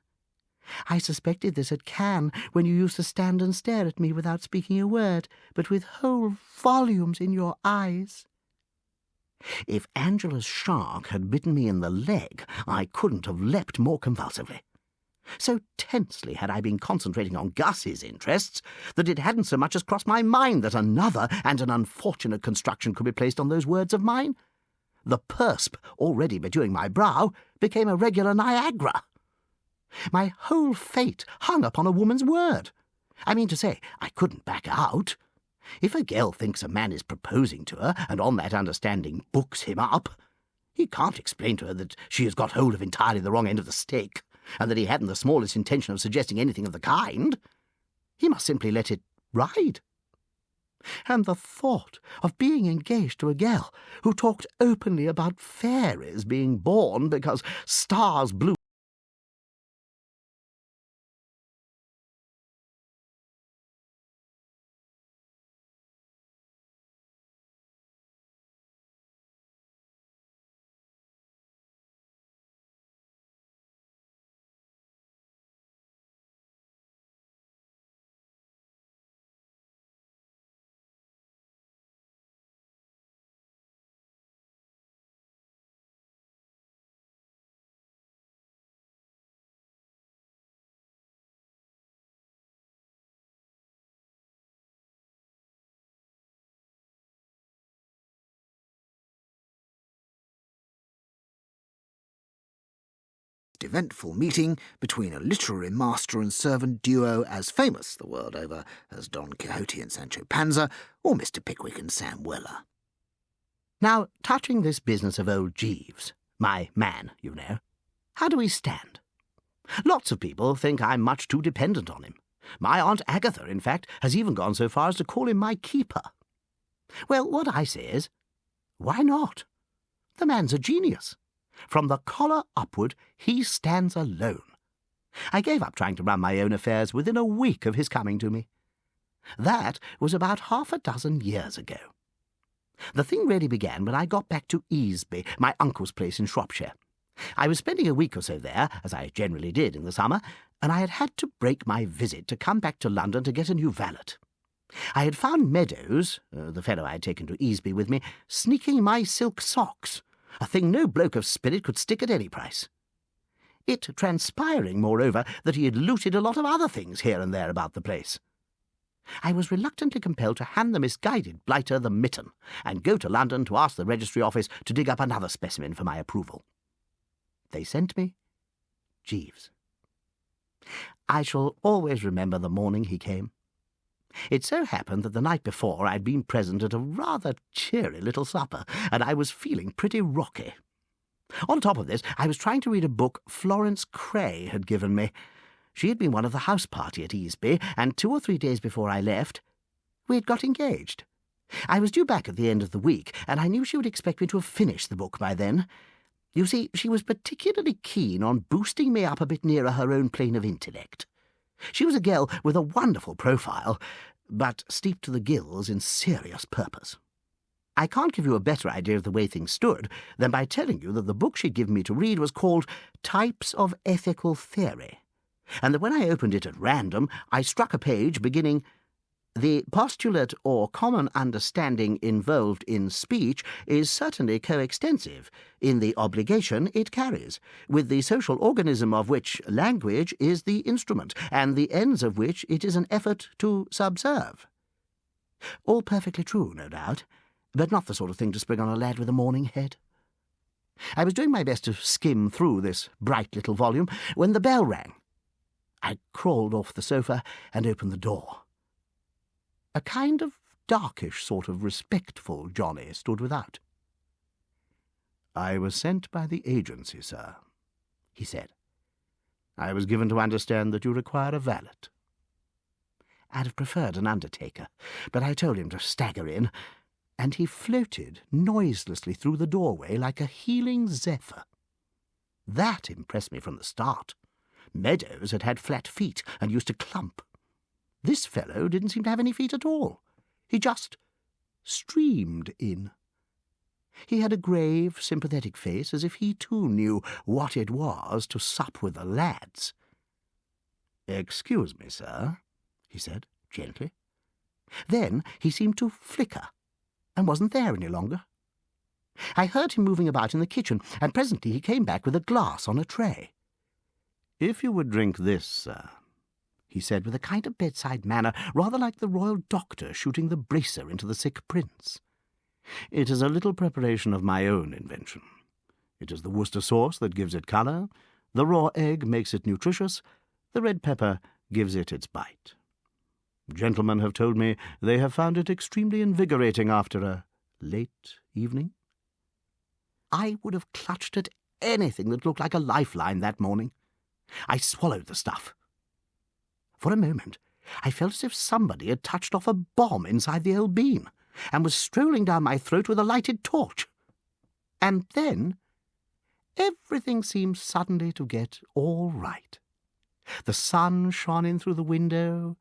I suspected this at Cannes, when you used to stand and stare at me without speaking a word, but with whole volumes in your eyes. If Angela's shark had bitten me in the leg, I couldn't have leapt more convulsively. So tensely had I been concentrating on Gus's interests that it hadn't so much as crossed my mind that another and an unfortunate construction could be placed on those words of mine. The persp already bedewing my brow became a regular Niagara. My whole fate hung upon a woman's word. I mean to say, I couldn't back out. If a girl thinks a man is proposing to her, and on that understanding books him up, he can't explain to her that she has got hold of entirely the wrong end of the stick, and that he hadn't the smallest intention of suggesting anything of the kind. He must simply let it ride. And the thought of being engaged to a girl who talked openly about fairies being born because stars blew eventful meeting between a literary master and servant duo as famous the world over as Don Quixote and Sancho Panza, or Mr. Pickwick and Sam Weller. Now, touching this business of old Jeeves, my man, you know, how do we stand? Lots of people think I'm much too dependent on him. My Aunt Agatha, in fact, has even gone so far as to call him my keeper. Well, what I say is, why not? The man's a genius. From the collar upward, he stands alone. I gave up trying to run my own affairs within a week of his coming to me. That was about 6 years ago. The thing really began when I got back to Easby, my uncle's place in Shropshire. I was spending a week or so there, as I generally did in the summer, and I had had to break my visit to come back to London to get a new valet. I had found Meadows, the fellow I had taken to Easby with me, sneaking my silk socks, a thing no bloke of spirit could stick at any price. It transpiring, moreover, that he had looted a lot of other things here and there about the place. I was reluctantly compelled to hand the misguided blighter the mitten, and go to London to ask the registry office to dig up another specimen for my approval. They sent me Jeeves. I shall always remember the morning he came. It so happened that the night before I'd been present at a rather cheery little supper, and I was feeling pretty rocky. On top of this, I was trying to read a book Florence Cray had given me. She had been one of the house party at Easby, and 2 or 3 days before I left, we had got engaged. I was due back at the end of the week, and I knew she would expect me to have finished the book by then. You see, she was particularly keen on boosting me up a bit nearer her own plane of intellect. She was a girl with a wonderful profile, but steeped to the gills in serious purpose. I can't give you a better idea of the way things stood than by telling you that the book she'd given me to read was called Types of Ethical Theory, and that when I opened it at random, I struck a page beginning, "The postulate or common understanding involved in speech is certainly coextensive in the obligation it carries, with the social organism of which language is the instrument, and the ends of which it is an effort to subserve." All perfectly true, no doubt, but not the sort of thing to spring on a lad with a morning head. I was doing my best to skim through this bright little volume when the bell rang. I crawled off the sofa and opened the door. A kind of darkish sort of respectful Johnny stood without. "I was sent by the agency, sir," he said. "I was given to understand that you require a valet." I'd have preferred an undertaker, but I told him to stagger in, and he floated noiselessly through the doorway like a healing zephyr. That impressed me from the start. Meadows had had flat feet and used to clump. This fellow didn't seem to have any feet at all. He just streamed in. He had a grave, sympathetic face, as if he too knew what it was to sup with the lads. "Excuse me, sir," he said, gently. Then he seemed to flicker, and wasn't there any longer. I heard him moving about in the kitchen, and presently he came back with a glass on a tray. "If you would drink this, sir," he said with a kind of bedside manner, rather like the royal doctor shooting the bracer into the sick prince. "It is a little preparation of my own invention. It is the Worcester sauce that gives it colour, the raw egg makes it nutritious, the red pepper gives it its bite. Gentlemen have told me they have found it extremely invigorating after a late evening." I would have clutched at anything that looked like a lifeline that morning. I swallowed the stuff. For a moment, I felt as if somebody had touched off a bomb inside the old bean and was strolling down my throat with a lighted torch. And then everything seemed suddenly to get all right. The sun shone in through the window,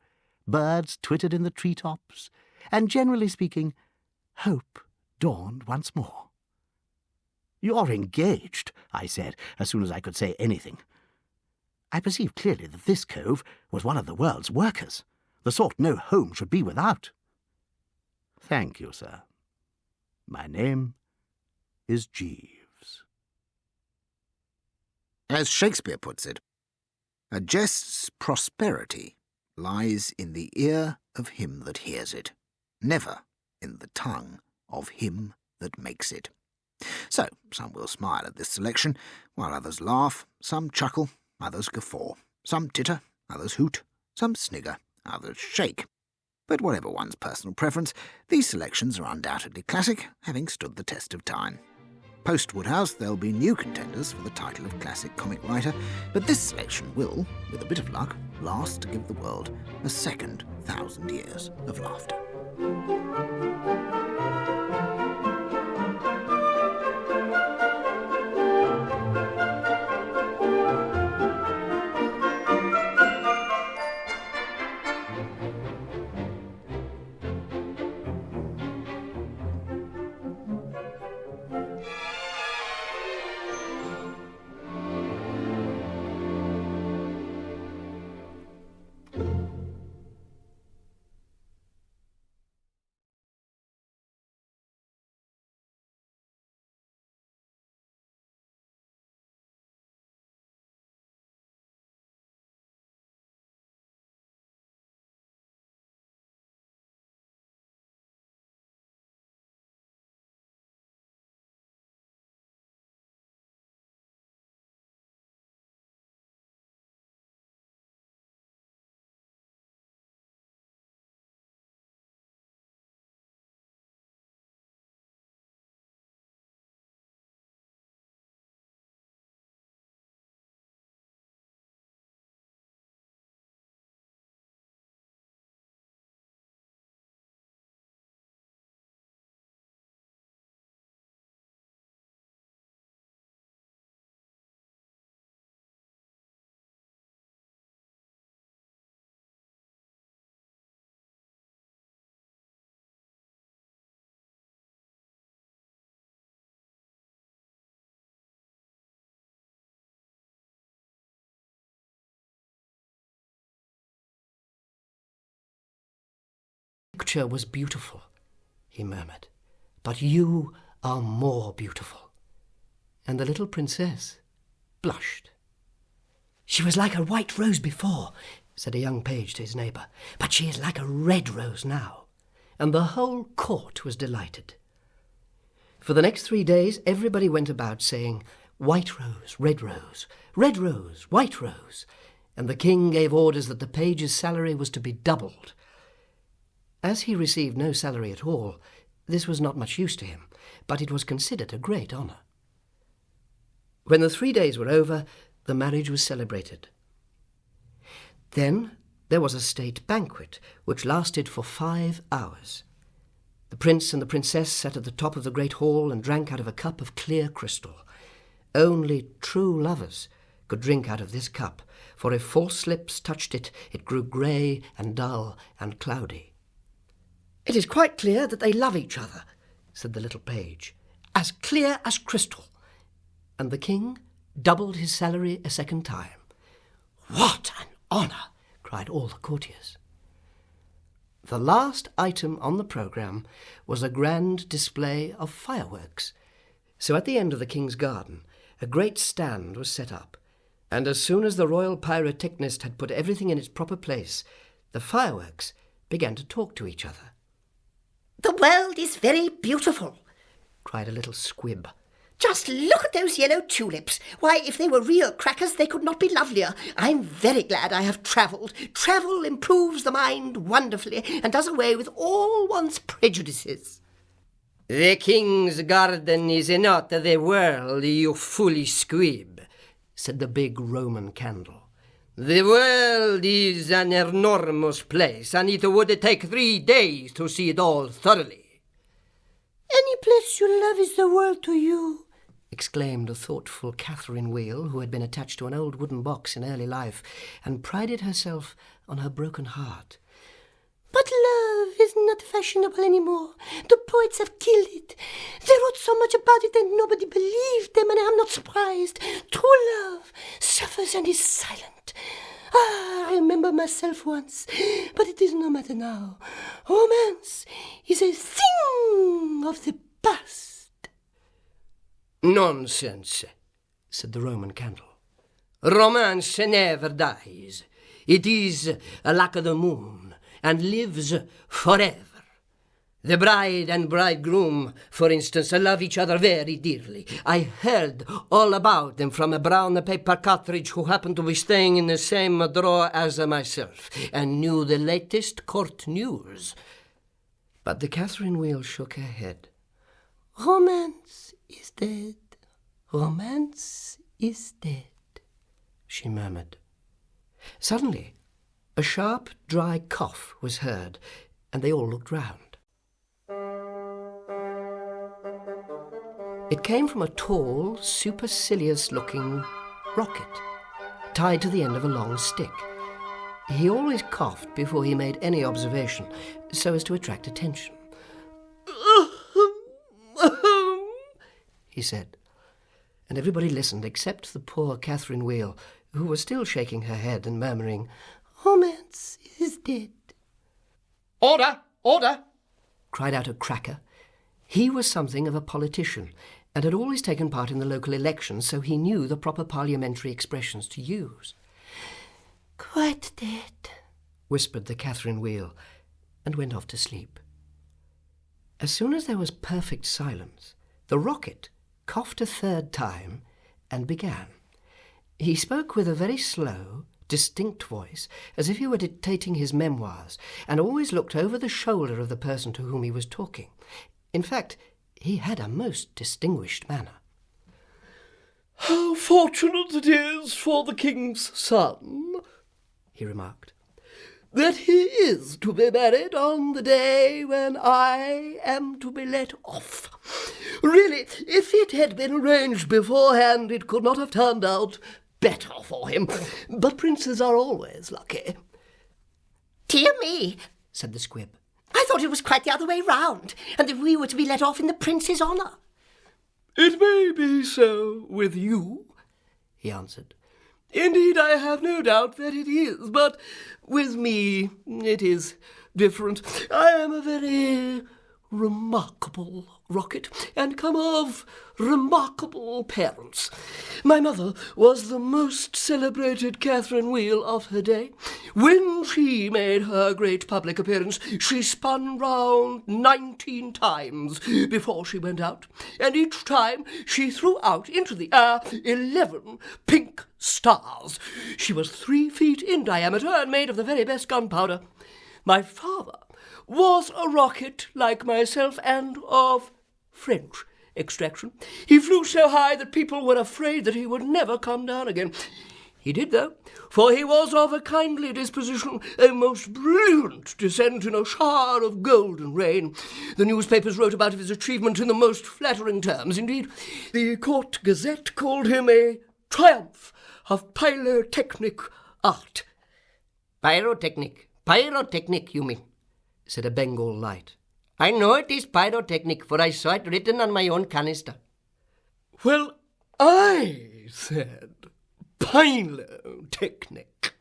birds twittered in the treetops, and generally speaking, hope dawned once more. "You're engaged," I said, as soon as I could say anything. I perceived clearly that this cove was one of the world's workers, the sort no home should be without. "Thank you, sir. My name is Jeeves." As Shakespeare puts it, a jest's prosperity lies in the ear of him that hears it, never in the tongue of him that makes it. So, some will smile at this selection, while others laugh, some chuckle, others guffaw, some titter, others hoot, some snigger, others shake. But whatever one's personal preference, these selections are undoubtedly classic, having stood the test of time. Post Woodhouse, there'll be new contenders for the title of classic comic writer, but this selection will, with a bit of luck, last to give the world a second 1,000 years of laughter. picture was beautiful," he murmured, "but you are more beautiful." And the little princess blushed. "She was like a white rose before," said a young page to his neighbour, "but she is like a red rose now." And the whole court was delighted. For the next 3 days everybody went about saying, "White rose, red rose, red rose, white rose," and the king gave orders that the page's salary was to be doubled. As he received no salary at all, this was not much use to him, but it was considered a great honour. When the 3 days were over, the marriage was celebrated. Then there was a state banquet, which lasted for 5 hours. The prince and the princess sat at the top of the great hall and drank out of a cup of clear crystal. Only true lovers could drink out of this cup, for if false lips touched it, it grew grey and dull and cloudy. "It is quite clear that they love each other," said the little page, "as clear as crystal." And the king doubled his salary a second time. "What an honour!" cried all the courtiers. The last item on the programme was a grand display of fireworks. So at the end of the king's garden, a great stand was set up, and as soon as the royal pyrotechnist had put everything in its proper place, the fireworks began to talk to each other. "The world is very beautiful," cried a little squib. "Just look at those yellow tulips. Why, if they were real crackers, they could not be lovelier. I'm very glad I have travelled. Travel improves the mind wonderfully and does away with all one's prejudices." "The king's garden is not the world, you foolish squib," said the big Roman candle. "The world is an enormous place, and it would take 3 days to see it all thoroughly." "Any place you love is the world to you," exclaimed a thoughtful Catherine Wheel, who had been attached to an old wooden box in early life, and prided herself on her broken heart. "But love is not fashionable any more. The poets have killed it. They wrote so much about it that nobody believed them, and I am not surprised. True love suffers and is silent. I remember myself once, but it is no matter now. Romance is a thing of the past." "Nonsense," said the Roman candle. "Romance never dies. It is like the moon, and lives forever. The bride and bridegroom, for instance, love each other very dearly. I heard all about them from a brown paper cartridge who happened to be staying in the same drawer as myself, and knew the latest court news." But the Catherine Wheel shook her head. "Romance is dead. Romance is dead," she murmured. Suddenly, a sharp, dry cough was heard, and they all looked round. It came from a tall, supercilious-looking rocket, tied to the end of a long stick. He always coughed before he made any observation, so as to attract attention. He said, and everybody listened except the poor Catherine Wheel, who was still shaking her head and murmuring, "Romance is dead." "Order! Order!" cried out a cracker. He was something of a politician, and had always taken part in the local elections, so he knew the proper parliamentary expressions to use. "Quite dead," whispered the Catherine Wheel, and went off to sleep. As soon as there was perfect silence, the rocket coughed a third time and began. He spoke with a very slow, distinct voice, as if he were dictating his memoirs, and always looked over the shoulder of the person to whom he was talking. In fact, he had a most distinguished manner. "How fortunate it is for the king's son," he remarked, "that he is to be married on the day when I am to be let off. Really, if it had been arranged beforehand, it could not have turned out better for him. But princes are always lucky." "Dear me," said the squib, "I thought it was quite the other way round, and that we were to be let off in the prince's honour." "It may be so with you," he answered, Indeed, I have no doubt that it is, but with me it is different. I am a very remarkable rocket, and come of remarkable parents. My mother was the most celebrated Catherine Wheel of her day. When she made her great public appearance, she spun round 19 times before she went out, and each time she threw out into the air 11 pink stars. She was 3 feet in diameter and made of the very best gunpowder. My father was a rocket like myself and of French extraction. He flew so high that people were afraid that he would never come down again. He did, though, for he was of a kindly disposition, a most brilliant descent in a shower of golden rain. The newspapers wrote about his achievement in the most flattering terms. Indeed, the Court Gazette called him a triumph of pyrotechnic art. Pyrotechnic, you mean, said a Bengal light. I know it is pyrotechnic, for I saw it written on my own canister. Well, I said pyrotechnic,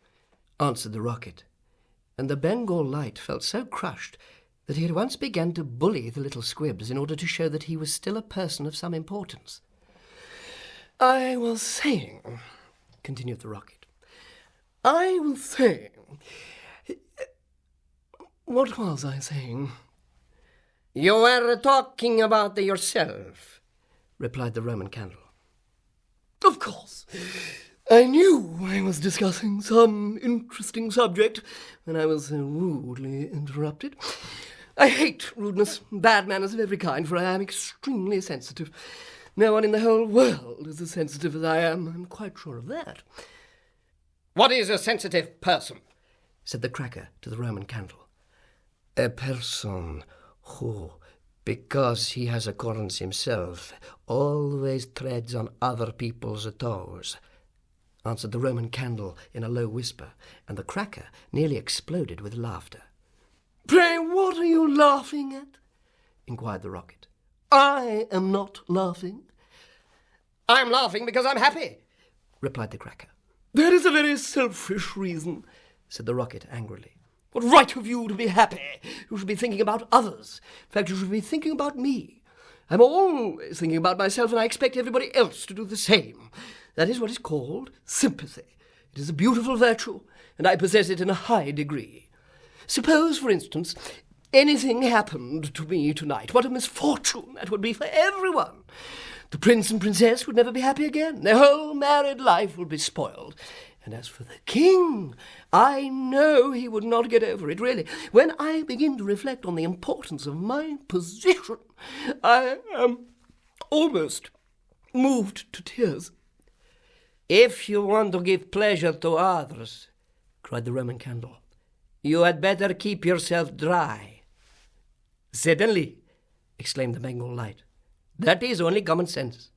answered the rocket, and the Bengal light felt so crushed that he at once began to bully the little squibs in order to show that he was still a person of some importance. I was saying, continued the rocket, what was I saying? You were talking about yourself, replied the Roman candle. Of course. I knew I was discussing some interesting subject when I was rudely interrupted. I hate rudeness, bad manners of every kind, for I am extremely sensitive. No one in the whole world is as sensitive as I am. I'm quite sure of that. What is a sensitive person? Said the cracker to the Roman candle. A person who, because he has a corns himself, always treads on other people's toes, answered the Roman candle in a low whisper, and the cracker nearly exploded with laughter. Pray, what are you laughing at? Inquired the rocket. I am not laughing. I'm laughing because I'm happy, replied the cracker. That is a very selfish reason, said the rocket angrily. What right have you to be happy? You should be thinking about others. In fact, you should be thinking about me. I'm always thinking about myself, and I expect everybody else to do the same. That is what is called sympathy. It is a beautiful virtue, and I possess it in a high degree. Suppose, for instance, anything happened to me tonight. What a misfortune that would be for everyone. The prince and princess would never be happy again. Their whole married life would be spoiled. And as for the king, I know he would not get over it, really. When I begin to reflect on the importance of my position, I am almost moved to tears. If you want to give pleasure to others, cried the Roman candle, you had better keep yourself dry. Certainly, exclaimed the Bengal light. That is only common sense.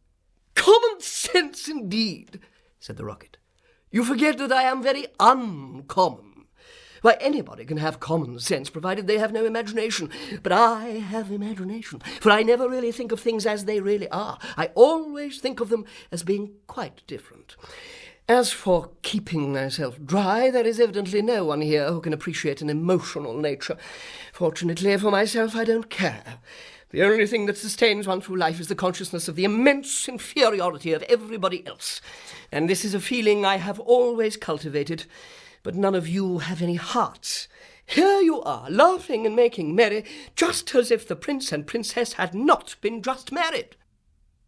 Common sense, indeed, said the rocket. You forget that I am very uncommon. Why, anybody can have common sense, provided they have no imagination. But I have imagination, for I never really think of things as they really are. I always think of them as being quite different. As for keeping myself dry, there is evidently no one here who can appreciate an emotional nature. Fortunately for myself, I don't care. The only thing that sustains one through life is the consciousness of the immense inferiority of everybody else. And this is a feeling I have always cultivated. But none of you have any hearts. Here you are, laughing and making merry, just as if the prince and princess had not been just married.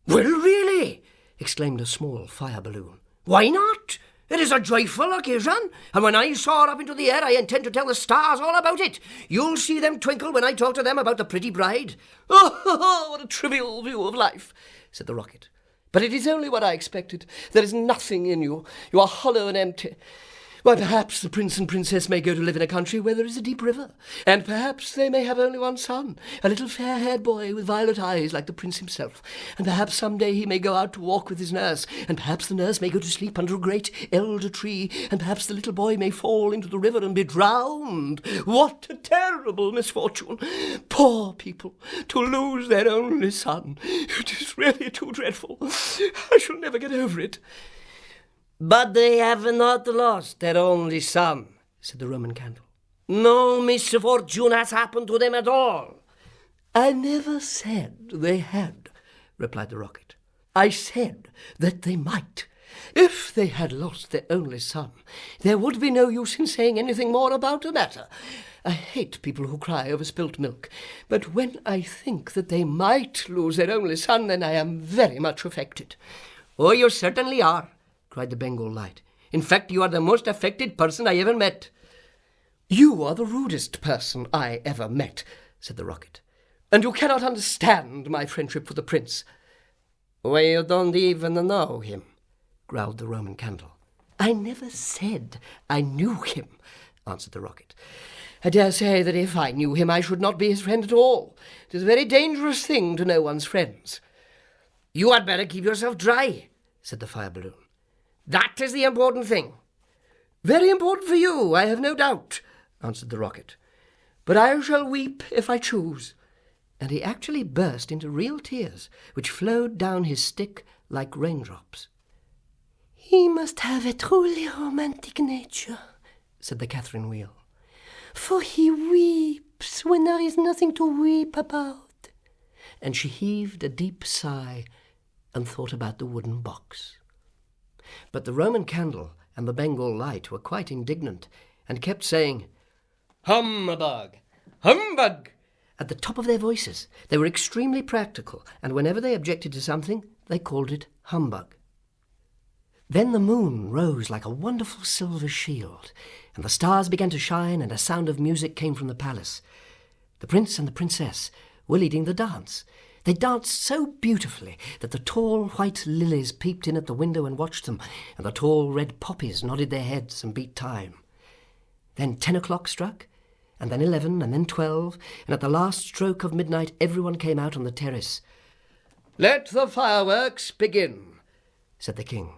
Well, really, exclaimed a small fire balloon. Why not? It is a joyful occasion, and when I soar up into the air, I intend to tell the stars all about it. You'll see them twinkle when I talk to them about the pretty bride. Oh, what a trivial view of life, said the rocket. But it is only what I expected. There is nothing in you. You are hollow and empty. Why, perhaps the prince and princess may go to live in a country where there is a deep river, and perhaps they may have only one son, a little fair-haired boy with violet eyes like the prince himself, and perhaps some day he may go out to walk with his nurse, and perhaps the nurse may go to sleep under a great elder tree, and perhaps the little boy may fall into the river and be drowned. What a terrible misfortune! Poor people, to lose their only son. It is really too dreadful. I shall never get over it. "But they have not lost their only son," said the Roman Candle. "No misfortune has happened to them at all." "I never said they had," replied the Rocket. "I said that they might. If they had lost their only son, there would be no use in saying anything more about the matter. I hate people who cry over spilt milk, but when I think that they might lose their only son, then I am very much affected." "Oh, you certainly are," cried the Bengal Light. "In fact, you are the most affected person I ever met." "You are the rudest person I ever met," said the Rocket. "And you cannot understand my friendship for the Prince." "Why, you don't even know him," growled the Roman Candle. "I never said I knew him," answered the Rocket. "I dare say that if I knew him I should not be his friend at all. It is a very dangerous thing to know one's friends." "You had better keep yourself dry," said the Fire Balloon. "That is the important thing." "Very important for you, I have no doubt," answered the Rocket. "But I shall weep if I choose." And he actually burst into real tears, which flowed down his stick like raindrops. "He must have a truly romantic nature," said the Catherine Wheel, "for he weeps when there is nothing to weep about." And she heaved a deep sigh and thought about the wooden box. But the Roman Candle and the Bengal Light were quite indignant, and kept saying, "Humbug! Humbug!" at the top of their voices. They were extremely practical, and whenever they objected to something, they called it humbug. Then the moon rose like a wonderful silver shield, and the stars began to shine, and a sound of music came from the palace. The Prince and the Princess were leading the dance. They danced so beautifully that the tall white lilies peeped in at the window and watched them, and the tall red poppies nodded their heads and beat time. Then 10 o'clock struck, and then 11, and then 12, and at the last stroke of midnight everyone came out on the terrace. "Let the fireworks begin," said the King.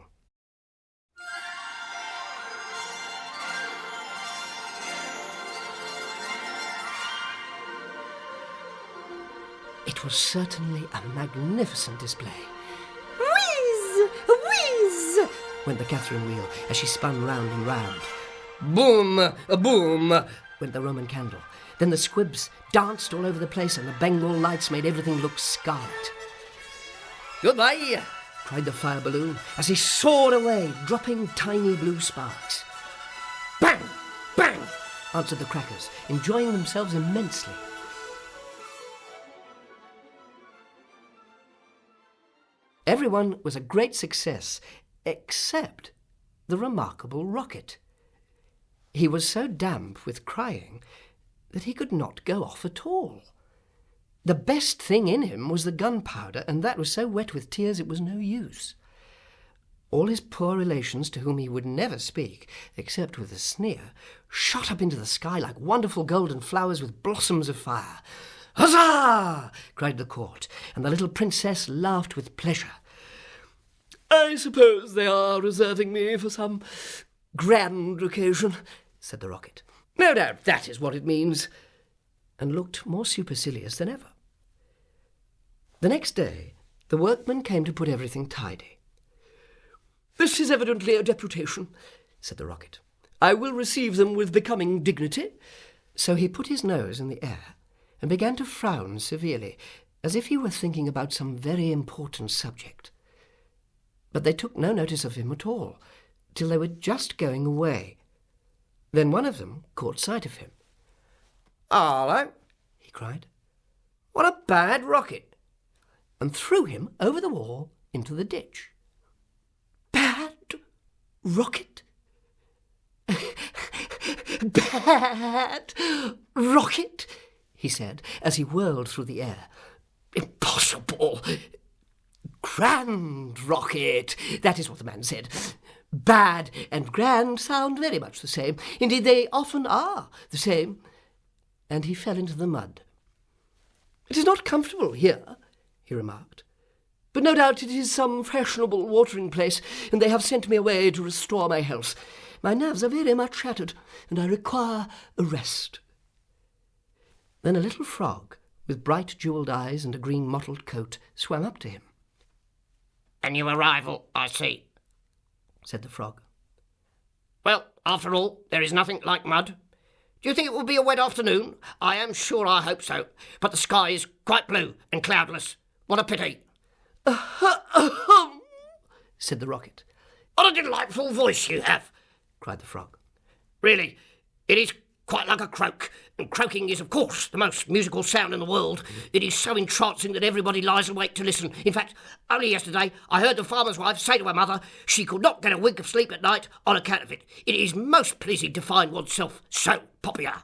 It was certainly a magnificent display. "Whiz! Whiz!" went the Catherine Wheel as she spun round and round. "Boom! Boom!" went the Roman Candle. Then the squibs danced all over the place, and the Bengal Lights made everything look scarlet. "Goodbye!" cried the Fire Balloon as he soared away, dropping tiny blue sparks. "Bang! Bang!" answered the crackers, enjoying themselves immensely. Everyone was a great success, except the remarkable Rocket. He was so damp with crying that he could not go off at all. The best thing in him was the gunpowder, and that was so wet with tears it was no use. All his poor relations, to whom he would never speak, except with a sneer, shot up into the sky like wonderful golden flowers with blossoms of fire. "Huzzah!" cried the court, and the little princess laughed with pleasure. "I suppose they are reserving me for some grand occasion," said the Rocket. "No doubt that is what it means," and looked more supercilious than ever. The next day, the workmen came to put everything tidy. "This is evidently a deputation," said the Rocket. "I will receive them with becoming dignity." So he put his nose in the air and began to frown severely, as if he were thinking about some very important subject. But they took no notice of him at all, till they were just going away. Then one of them caught sight of him. "Hello!" he cried. "What a bad rocket!" and threw him over the wall into the ditch. "Bad rocket? Bad rocket?" he said, as he whirled through the air. "Impossible! Grand rocket, that is what the man said. Bad and grand sound very much the same. Indeed, they often are the same." And he fell into the mud. "It is not comfortable here," he remarked, "but no doubt it is some fashionable watering place, and they have sent me away to restore my health. My nerves are very much shattered, and I require a rest." Then a little frog, with bright jewelled eyes and a green mottled coat, swam up to him. "A new arrival, I see. said the Frog. "Well, after all, there is nothing like mud. Do you think it will be a wet afternoon? I am sure I hope so. But the sky is quite blue and cloudless. What a pity." said the Rocket. "What a delightful voice you have," cried the Frog. "Really, it is quite like a croak, and croaking is, of course, the most musical sound in the world. It is so entrancing that everybody lies awake to listen. In fact, only yesterday I heard the farmer's wife say to her mother she could not get a wink of sleep at night on account of it. It is most pleasing to find oneself so popular."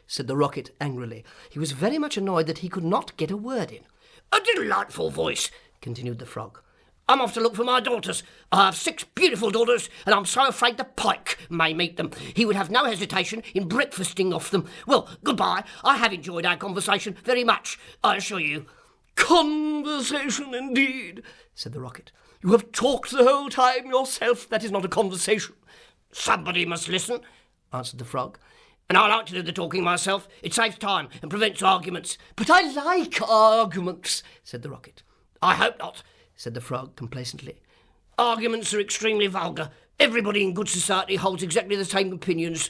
said the Rocket angrily. He was very much annoyed that he could not get a word in. "A delightful voice," continued the Frog. "I'm off to look for my daughters. I have 6 beautiful daughters, and I'm so afraid the Pike may meet them. He would have no hesitation in breakfasting off them. Well, goodbye. I have enjoyed our conversation very much, I assure you." "Conversation, indeed," said the Rocket. "You have talked the whole time yourself. That is not a conversation." "Somebody must listen," answered the Frog. "And I like to do the talking myself. It saves time and prevents arguments." "But I like arguments," said the Rocket. "I hope not," said the Frog complacently. "Arguments are extremely vulgar. Everybody in good society holds exactly the same opinions.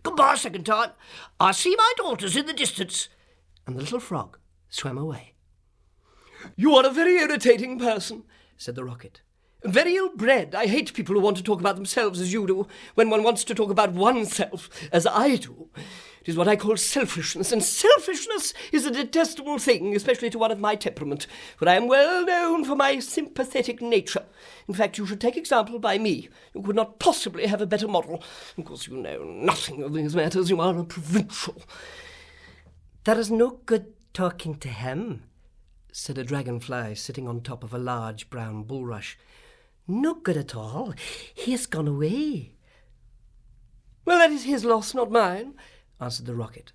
Goodbye a second time. I see my daughters in the distance." And the little Frog swam away. "You are a very irritating person," said the Rocket. "Very ill-bred. I hate people who want to talk about themselves as you do, when one wants to talk about oneself as I do. It is what I call selfishness, and selfishness is a detestable thing, especially to one of my temperament, for I am well known for my sympathetic nature. In fact, you should take example by me. You could not possibly have a better model. Of course, you know nothing of these matters. You are a provincial." "There is no good talking to him," said a dragonfly sitting on top of a large brown bulrush. "No good at all. He has gone away." "Well, that is his loss, not mine," answered the Rocket.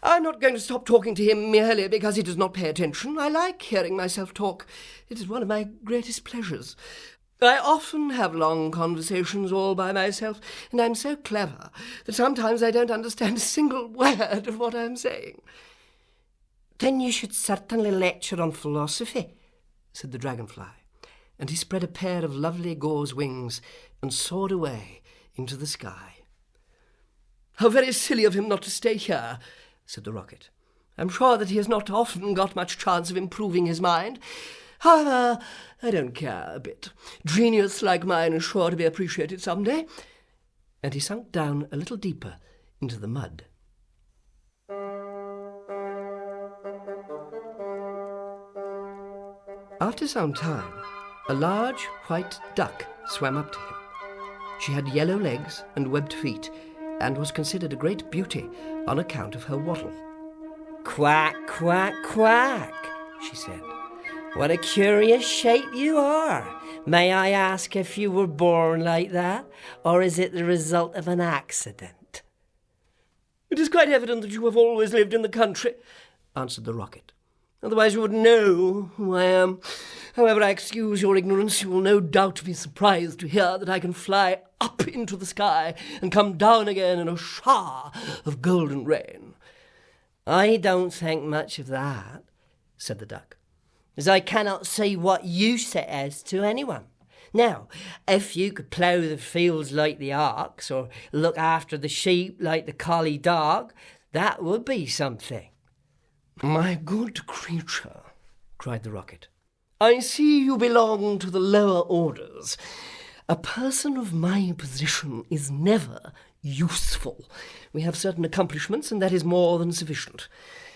"I'm not going to stop talking to him merely because he does not pay attention. I like hearing myself talk. It is one of my greatest pleasures. I often have long conversations all by myself, and I'm so clever that sometimes I don't understand a single word of what I'm saying." "Then you should certainly lecture on philosophy," said the dragonfly, and he spread a pair of lovely gauze wings and soared away into the sky. "How very silly of him not to stay here," said the Rocket. "I'm sure that he has not often got much chance of improving his mind. However, I don't care a bit. Genius like mine is sure to be appreciated some day." And he sunk down a little deeper into the mud. After some time, a large white duck swam up to him. She had yellow legs and webbed feet, and was considered a great beauty on account of her waddle. "Quack, quack, quack," she said. "What a curious shape you are. May I ask if you were born like that, or is it the result of an accident?" "It is quite evident that you have always lived in the country," answered the Rocket. "Otherwise you would know who I am. However, I excuse your ignorance. You will no doubt be surprised to hear that I can fly up into the sky and come down again in a shower of golden rain." "I don't think much of that," said the duck, "as I cannot see what use it is to anyone. Now, if you could plough the fields like the ox, or look after the sheep like the collie dog, that would be something." "My good creature," cried the Rocket, "I see you belong to the lower orders. A person of my position is never useful. We have certain accomplishments, and that is more than sufficient.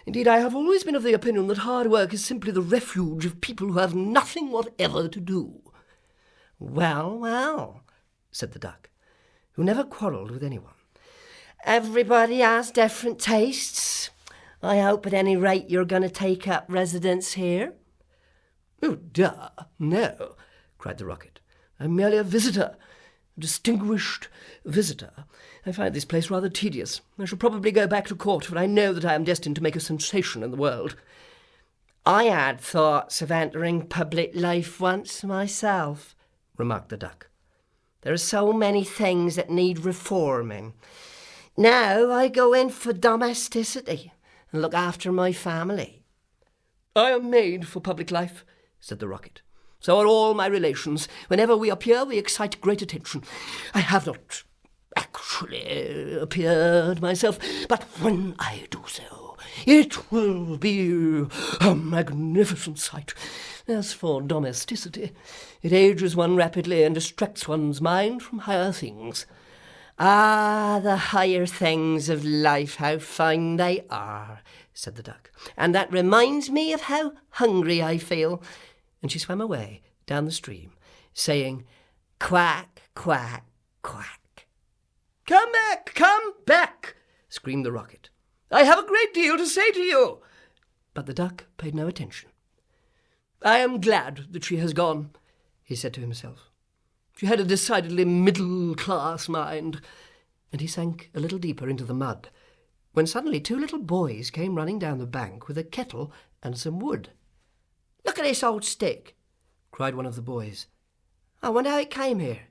Indeed, I have always been of the opinion that hard work is simply the refuge of people who have nothing whatever to do." "Well, well," said the duck, who never quarrelled with anyone. "Everybody has different tastes. I hope at any rate you're going to take up residence here." "Oh, dear, no," cried the Rocket. "I'm merely a visitor, a distinguished visitor. I find this place rather tedious. I shall probably go back to court, for I know that I am destined to make a sensation in the world." "I had thoughts of entering public life once myself," remarked the duck. "There are so many things that need reforming. Now I go in for domesticity and look after my family." "I am made for public life," said the Rocket. So are all my relations. Whenever we appear, we excite great attention. I have not actually appeared myself, but when I do so, it will be a magnificent sight. As for domesticity, it ages one rapidly and distracts one's mind from higher things. Ah, the higher things of life, how fine they are, said the duck. And that reminds me of how hungry I feel. And she swam away down the stream, saying, quack, quack, quack. Come back, screamed the rocket. I have a great deal to say to you. But the duck paid no attention. I am glad that she has gone, he said to himself. She had a decidedly middle-class mind. And he sank a little deeper into the mud, when suddenly 2 little boys came running down the bank with a kettle and some wood. Look at this old stick, cried one of the boys. I wonder how it came here.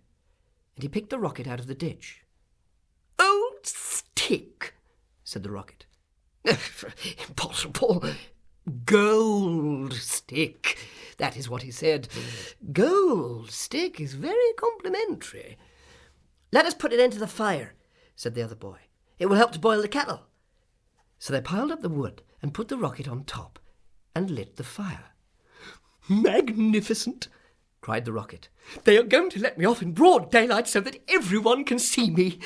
And he picked the rocket out of the ditch. Old stick, said the rocket. Impossible. Gold stick, that is what he said. Gold stick is very complimentary. Let us put it into the fire, said the other boy. It will help to boil the kettle. So they piled up the wood and put the rocket on top and lit the fire. Magnificent, cried the rocket. They are going to let me off in broad daylight so that everyone can see me.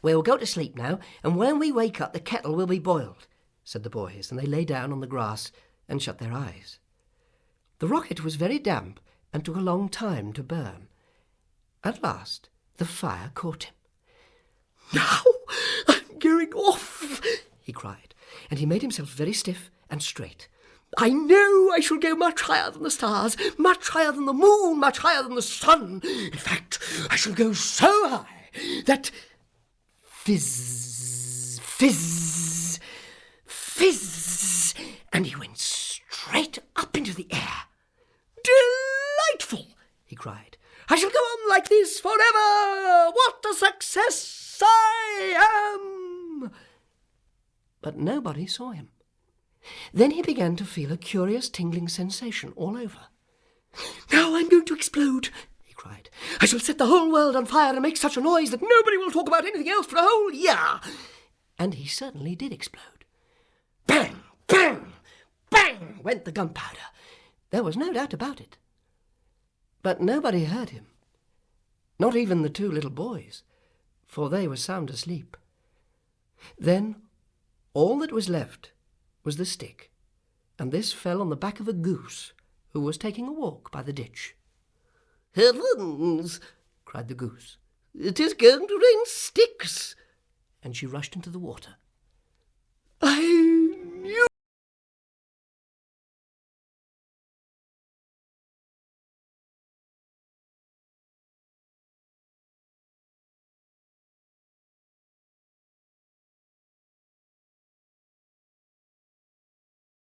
We'll go to sleep now, and when we wake up the kettle will be boiled, said the boys, and they lay down on the grass and shut their eyes. The rocket was very damp and took a long time to burn. At last the fire caught him. Now I'm going off, he cried, and he made himself very stiff and straight. I know I shall go much higher than the stars, much higher than the moon, much higher than the sun. In fact, I shall go so high that fizz, fizz, fizz, and he went straight up into the air. Delightful, he cried. I shall go on like this forever. What a success I am! But nobody saw him. Then he began to feel a curious tingling sensation all over. Now I'm going to explode, he cried. I shall set the whole world on fire and make such a noise that nobody will talk about anything else for a whole year. And he certainly did explode. Bang, bang, bang went the gunpowder. There was no doubt about it. But nobody heard him. Not even the 2 little boys, for they were sound asleep. Then all that was left was the stick, and this fell on the back of a goose who was taking a walk by the ditch. Heavens, cried the goose, it is going to rain sticks, and she rushed into the water.